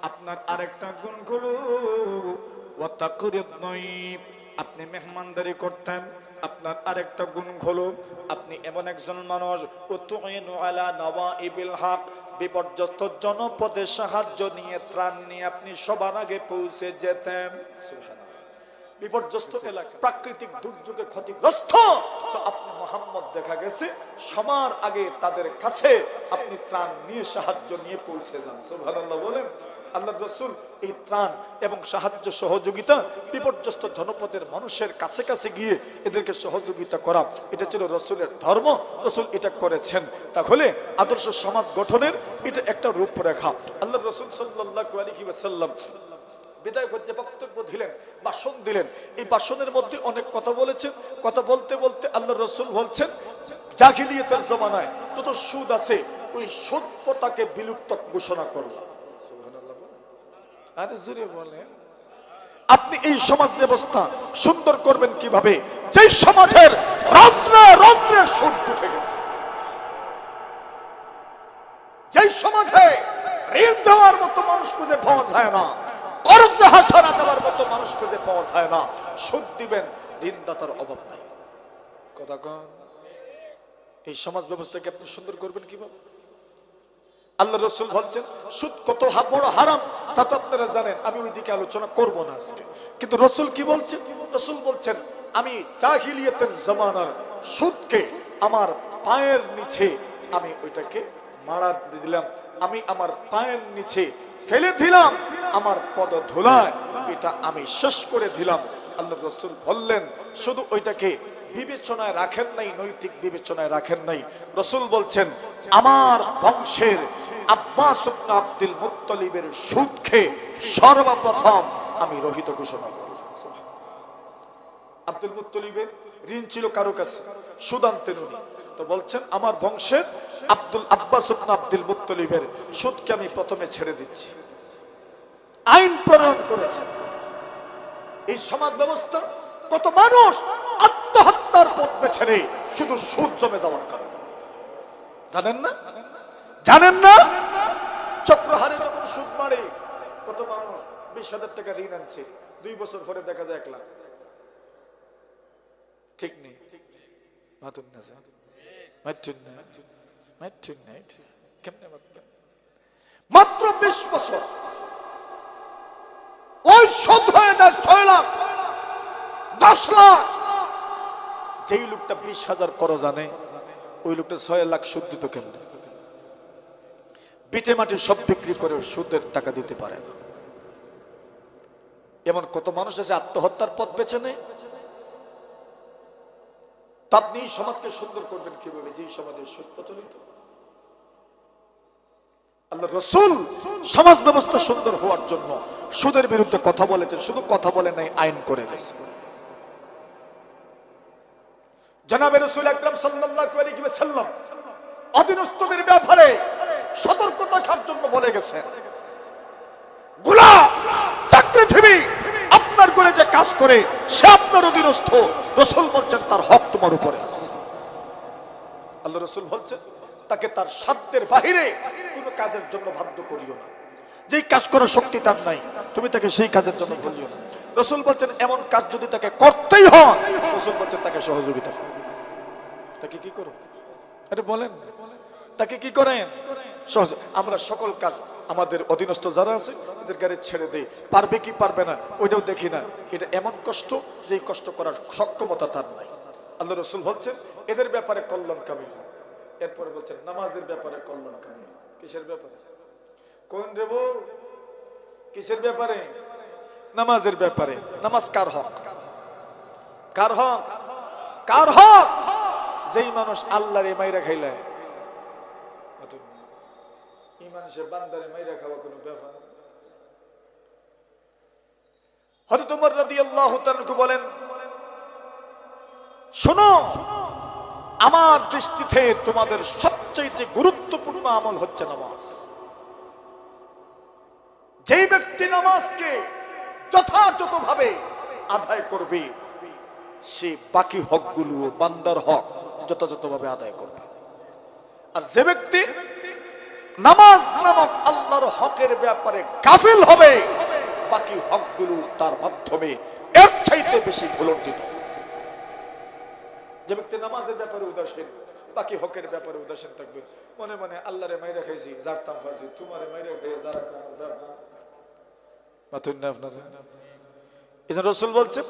আপনার আরেকটা গুণ হলো ওয়াতাকরিদ নাইব, আপনি মেহমানদারি করতেন। আপনার আরেকটা গুণ হলো আপনি এমন একজন মানুষ, উতুইনু আলা নওয়াইবিল হক, বিপর্যস্ত জনপদে সাহায্য নিয়ে, ত্রাণ নিয়ে আপনি সবার আগে পৌঁছে যেতেন। সুবহানাল্লাহ। বিপর্যস্ত এলাকা, প্রাকৃতিক দুর্যোগে ক্ষতিগ্রস্ত, তো আপনি মুহাম্মদ দেখা গেছে সবার আগে তাদের কাছে আপনি ত্রাণ নিয়ে, সাহায্য নিয়ে পৌঁছে যান। সুবহানাল্লাহ বলেন। আল্লাহর রাসূল এই ত্রাণ এবং সাহায্য সহযোগিতা বিপর্যস্ত জনপদের মানুষের কাছে কাছে গিয়ে এদেরকে সহযোগিতা করা, এটা ছিল রাসূলের ধর্ম, রাসূল এটা করেছেন। তাহলে আদর্শ সমাজ গঠনের এটা একটা রূপরেখা। আল্লাহর রাসূল সাল্লাল্লাহু আলাইহি ওয়াসাল্লাম বিদায় করতে বক্তব্য দিলেন, ভাষণ দিলেন। এই ভাষণের মধ্যে অনেক কথা বলেছেন। কথা বলতে বলতে আল্লাহর রাসূল বলছেন, জাহিলিয়াতের জমানায় যত সুদ আছে, ওই সুদ প্রথাকে বিলুপ্ত ঘোষণা করলাম। সুবহানাল্লাহ। আরে জোরে বলেন। আপনি এই সমাজ ব্যবস্থা সুন্দর করবেন কিভাবে, যেই সমাজের রন্ধ্রে রন্ধ্রে সুদ উঠে গেছে, যেই সমাজে ঋণ দেওয়ার মতো মানুষ খুঁজে পাওয়া যায় না, কর্জ হাসানা দেওয়ার মতো মানুষ খুঁজে পাওয়া যায় না, সুদ দিবেন, ঋণদাতার অভাব নাই। কথা কন, এই সমাজ ব্যবস্থাকে আপনি সুন্দর করবেন কিভাবে? আল্লাহ রাসূল বলছেন সুদ কত বড় হারাম তা তো আপনারা জানেন, আমি ওই দিকে আলোচনা করব না আজকে। কিন্তু রাসূল কি বলছেন? রাসূল বলছেন আমি জাহিলিয়াতের জামানার সুদকে আমার পায়ের নিচে আমি ওইটাকে মারা দিলাম, আমি আমার পায়ের নিচে ফেলে দিলাম, আমার পদধূলায় এটা আমি শেষ করে দিলাম। আল্লাহ রাসূল বললেন শুধু ওইটাকে বিবেচনায় রাখেন নাই, নৈতিক বিবেচনায় রাখেন নাই, রাসূল বলছেন আমার বংশের আব্বাস ইবনে আব্দুল মুত্তালিবের সুদকে সর্বপ্রথম আমি রহিত ঘোষণা করব। আব্দুল মুত্তালিবের ঋণ ছিল কারো কাছে, সুদ আনতেন উনি, তো বলছেন আমার বংশের আব্বাস ইবনে আব্দুল মুত্তালিবের সুদকে আমি প্রথমে ছেড়ে দিচ্ছি। আইন প্রণয়ন করেছেন। এই সমাজ ব্যবস্থা কত মানুষ আত্মহত্যার পথ বেছে নেয় শুধু সুদ জমে যাওয়ার কারণে, জানেন না? জানেন না? চক্রহারে যখন সুদ মারে কত মানুষ 20,000 টাকা ঋণ আনছে, 2 বছর পরে দেখা যায় 1 লাখ। ঠিক নেই? মাতুন না যা মাতুন না মাতুন না, কেমনে মাতবেন? মাত্র 20 বছর ওই সুদ হয়ে যায় 6 লাখ 10 লাখ। যেই লোকটা 20,000 করো জানে, ওই লোকটা 6 লাখ সুদ দিত কেমনে? পিঠে মাটি সব বিক্রি করে সুদের টাকা দিতে পারে না। এমন কত মানুষ আছে আত্মহত্যার পথ বেছে নেয়। আপনি সমাজকে সুন্দর করবেন কিভাবে, যে সমাজে সুদ প্রচলিত? আল্লাহ রাসূল সমাজ ব্যবস্থা সুন্দর হওয়ার জন্য সুদের বিরুদ্ধে কথা বলেছেন, শুধু কথা বলে নাই, আইন করে গেছে। জনাবে রাসূল আকরাম সাল্লাল্লাহু আলাইহি ওয়াসাল্লাম অধীনস্থদের ব্যাপারে সতর্কতা রাখার জন্য বলে গেছেন, গোলাম চাকরিজীবী আপনার করে যে কাজ করে সে আপনার অধীনস্থ, রাসূল বলছেন তার হক তোমার উপরে আছে। আল্লাহ রাসূল বলছেন তাকে তার সাধ্যের বাহিরে কোনো কাজের জন্য বাধ্য করিও না, যেই কাজ করার শক্তি তার নাই তুমি তাকে সেই কাজের জন্য বলিও না। রাসূল বলছেন এমন কাজ যদি তাকে করতেই হয়, রাসূল বলছেন তাকে সহযোগিতা করো। তাকে কি করো? আরে বলেন, তাকে কি করেন? আমরা সকল কাজ আমাদের অধীনস্থ যারা আছে এদের গাড়ি ছেড়ে দেই, পারবে কি পারবে না ওইটাও দেখি না। এটা এমন কষ্ট যে কষ্ট করার সক্ষমতা তার নাই। আল্লাহ রাসূল বলছেন এদের ব্যাপারে কল্যাণকামী হয়। এরপরে বলছেন নামাজের ব্যাপারে কল্যাণকামী। কিসের ব্যাপারে? কোন রে বউ? কিসের ব্যাপারে? নামাজের ব্যাপারে। নামাজ কার হক? কার হক? কার হক? যেই মানুষ আল্লাহরে মাইরা খাইলে ইমান সে বান্দারে মাইরা খাওয়া কোনো ব্যাপার। হযরত ওমর রাদিয়াল্লাহু তাআলা বলেন শোনো, আমার দৃষ্টিতে তোমাদের সবচেয়ে গুরুত্বপূর্ণ আমল হচ্ছে নামাজ। যেই ব্যক্তি নামাজকে যথাযথভাবে আদায় করবে সে বাকি হকগুলো বান্দার হক যথাযথভাবে আদায় করবে। আর যে ব্যক্তি নামাজ নামক আল্লাহর হকের ব্যাপারে গাফিল হবে বাকি হকগুলো তার মাধ্যমে এর চাইতে বেশি ভুলণ্ঠিত। যে ব্যক্তি নামাজের ব্যাপারে উদাসীন, বাকি হকের ব্যাপারে উদাসীন থাকবে, মনে মনে আল্লাহরে মাইরা খাইছি জারতাম ফারছি, তোমারে মাইরা খাইয়ে যারা রাসূল বলছে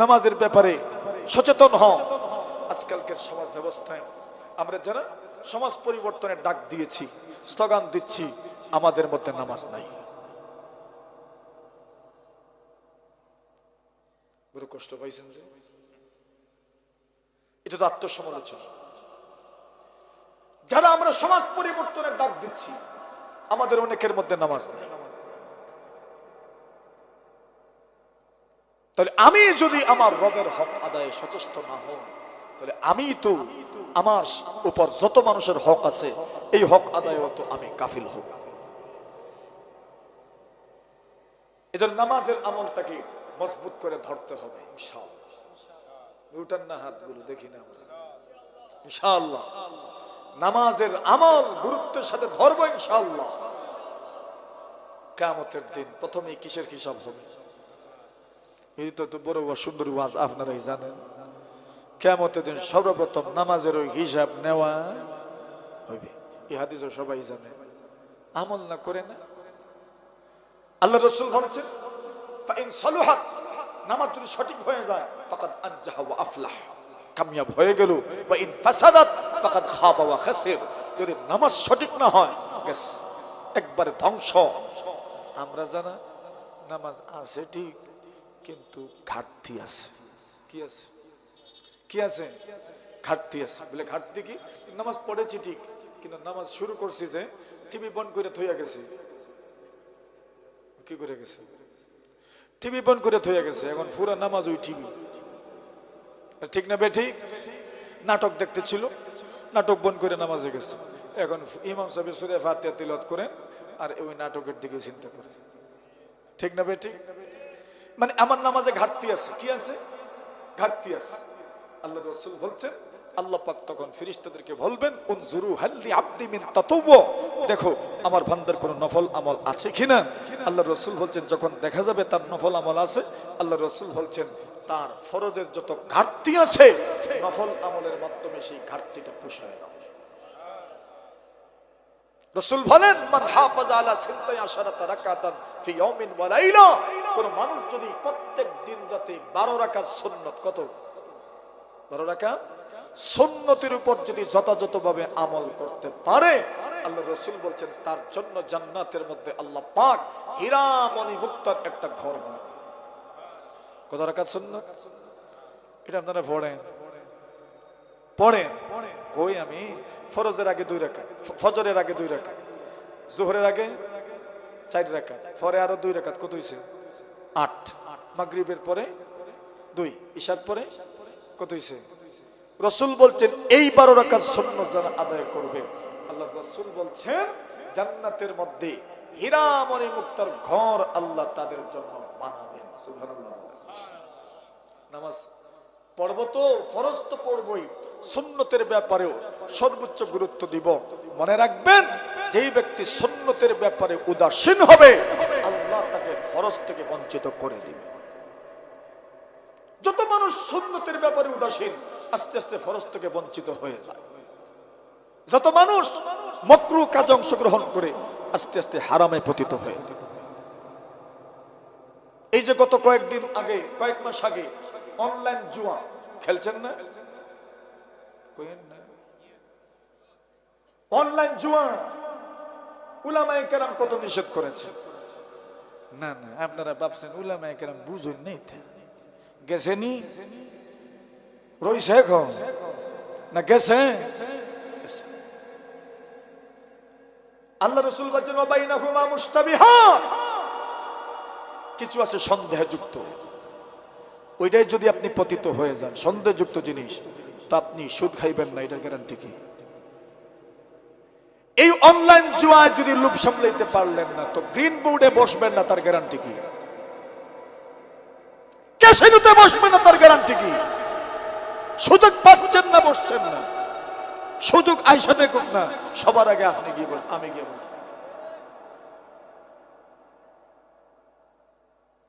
নামাজের ব্যাপারে সচেতন হও। আজকালকার সমাজ ব্যবস্থায় আমরা যারা সমাজ পরিবর্তনের ডাক দিয়েছি, স্লোগান দিচ্ছি, আমাদের মধ্যে নামাজ নাই। বড় কষ্ট পাইছেন যে? এটা তো আত্মসমালোচনা। যারা আমরা সমাজ পরিবর্তনের ডাক দিচ্ছি আমাদের অনেকের মধ্যে নামাজ নেই। তাহলে আমি যদি আমার রবের হক আদায়ে সচেষ্ট না হই, তাহলে আমি তো আমার উপর যত মানুষের হক আছে এই হক আদায়ে তো আমি গাফিল হব। এজন্য নামাজের আমলটাকে মজবুত করে ধরতে হবে ইনশাআল্লাহ। উঠান না হাতগুলো, দেখি না আমরা ইনশাআল্লাহ। নামাজের আমল গুরুত্বের সাথে ধরবো ইনশাআল্লাহ। কিয়ামতের দিন প্রথমে কিসের হিসাব হবে? এই তো বড় সুন্দর ওয়াজ, আপনারাই জানেন। কিয়ামতের দিন সর্বপ্রথম নামাজের ওই হিসাব নেওয়া হইবে। এই হাদিসও সবাই জানে, আমল না করে না। আল্লাহ রাসূল বলেছেন, ফাইন সালুহাত, নামাজ যদি সঠিক হয়ে যায়, ফাকাদ আনজাহ ওয়া আফলাহ, কামিয়াব হয়ে গেল। ওয়া ইন ফাসাদাত ফাকাদ খাবা ওয়া খাসির, যদি নামাজ সঠিক না হয় গেছে, একবারে ধ্বংস। আমরা জানা নামাজ আছে ঠিক, কিন্তু ঘাটতি আছে। কি আছে? কি আছে? ঘাটতি আছে। বলে ঘাটতি কি? নামাজ পড়েছি ঠিক, কিন্তু নামাজ শুরু করছি যে টিভি বন্ধ করে থইয়া গেছে। কি করে গেছে? টিভি বন্ধ করে থইয়া গেছে। এখন পুরো নামাজ ওই টিভি। ঠিক না বেঠিক? নাটক দেখতে ছিল, নাটক বন্ধ করে নামাজে গেছে। এখন ইমাম সাহেব সূরা ফাতিহা তিলাওয়াত করেন আর ওই নাটকের দিকে চিন্তা করে। ঠিক না বেঠিক? মানে আমার নামাজে ঘাটতি আছে। কি আছে? ঘাটতি আছে। আল্লাহ রাসূল বলছেন, আল্লাহ পাক তখন ফেরেশতাদেরকে বলবেন, উনজুরু হাল্লি আবদি মিন তাতাওয়ু, দেখো আমার বান্দার কোনো নফল আমল আছে কিনা। আল্লাহ রাসূল বলছেন, যখন দেখা যাবে তার নফল আমল আছে, আল্লাহ রাসূল বলছেন তার ফরজের যত ঘাটতি আছে, নফল আমলের মাধ্যমে সেই ঘাটতিটা পুষায় দাও। রাসূল বলেন, মান হাফাযা আলা 12 রাকাতান ফি ইয়াউমিন ওয়া লাইলা, কোন মানুষ যদি প্রত্যেক দিন রাতে 12 রাকাত সুন্নাত, কত? 12 রাকাত সুন্নতের উপর যদি যথাযথভাবে আমল করতে পারে, আল্লাহ রাসূল বলছেন তার জন্য জান্নাতের মধ্যে আল্লাহ পাক হীরা মণি মুক্তার একটা ঘর বানাবে। কত রাকাত সুন্নাত? এটা আপনারা পড়েন পড়েন কই? আমি ফরজের আগে 2 রাকাত, ফজরের আগে 2 রাকাত, যোহরের আগে 4 রাকাত, পরে আরো 2 রাকাত, কত হইছে? 8। মাগরিবের পরে 2, ইশার পরে কত হইছে? রাসূল বলছেন এই 12 রাকাত সুন্নাত যারা আদায় করবে, আল্লাহ রাসূল বলছেন জান্নাতের মধ্যে হীরা মণি মুক্তার ঘর আল্লাহ তাদের জন্য বানাবেন। সুবহানাল্লাহ। নামাজ পড়ব তো, ফরজ তো পড়বই, সুন্নতের ব্যাপারেও সর্বোচ্চ গুরুত্ব দিব। মনে রাখবেন, যেই ব্যক্তি সুন্নতের ব্যাপারে উদাসীন হবে, আল্লাহ তাকে ফরজ থেকে বঞ্চিত করে দিবে। যত মানুষ সুন্নতের ব্যাপারে উদাসীন, আস্তে আস্তে ফরজ থেকে বঞ্চিত হয়ে যায়। যত মানুষ মাকরুহ কাজে অংশগ্রহণ করে, আস্তে আস্তে হারামে পতিত হয়ে যায়। এই যে গত কয়েকদিন আগে, কয়েক মাস আগে অনলাইন জুয়া খেলছেন না? অনলাইন জুয়া উলামায়ে কেরাম কত নিষেধ করেছে। না না, আপনারা ভাবছেন উলামায়ে কেরাম বুঝুন নেই, গেছেনি রইছে এখন না গেছে? আল্লাহ রাসূল বলেছেন, ওয়া বাইনাহুমা মুশতাবিহাত, কিছু আছে সন্দেহযুক্ত, ওইটাই যদি আপনি পতিত হয়ে যান, সন্দেহযুক্ত জিনিস, তা আপনি সুদ খাইবেন না, এটার গ্যারান্টি কি? এই অনলাইন জুয়া যদি লোভ সামলাইতে পারলেন না, তো গ্রিন বোর্ডে বসবেন না, তার গ্যারান্টি কি? ক্যাসিনোতে বসবেন না, তার গ্যারান্টি কি? সুযোগ পাচ্ছেন না, বসছেন না, সুযোগ আইসা দেখুন না, সবার আগে আপনি গিয়ে বসেন, আমি গিয়ে বসেন।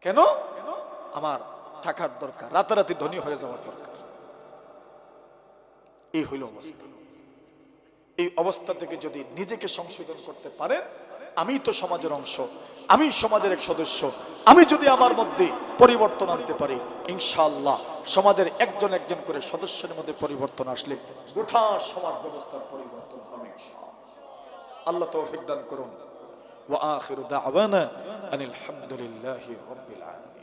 কেন? আমার টাকার দরকার, রাতারাতি ধনী হয়ে যাওয়ার দরকার। এই হইল অবস্থা। এই অবস্থা থেকে যদি নিজেকে সংশোধন করতে পারেন, আমি তো সমাজের অংশ, আমি সমাজের এক সদস্য, আমি যদি আমার মধ্যে পরিবর্তন আনতে পারি, ইনশাআল্লাহ সমাজের একজন একজন করে সদস্যের মধ্যে পরিবর্তন আসলে গোটা সমাজ ব্যবস্থার পরিবর্তন হবে ইনশাআল্লাহ। আল্লাহ তৌফিক দান করুন। ওয়া আখিরু দাওয়ানা আনিল হামদুলিল্লাহি রাব্বিল আলামিন।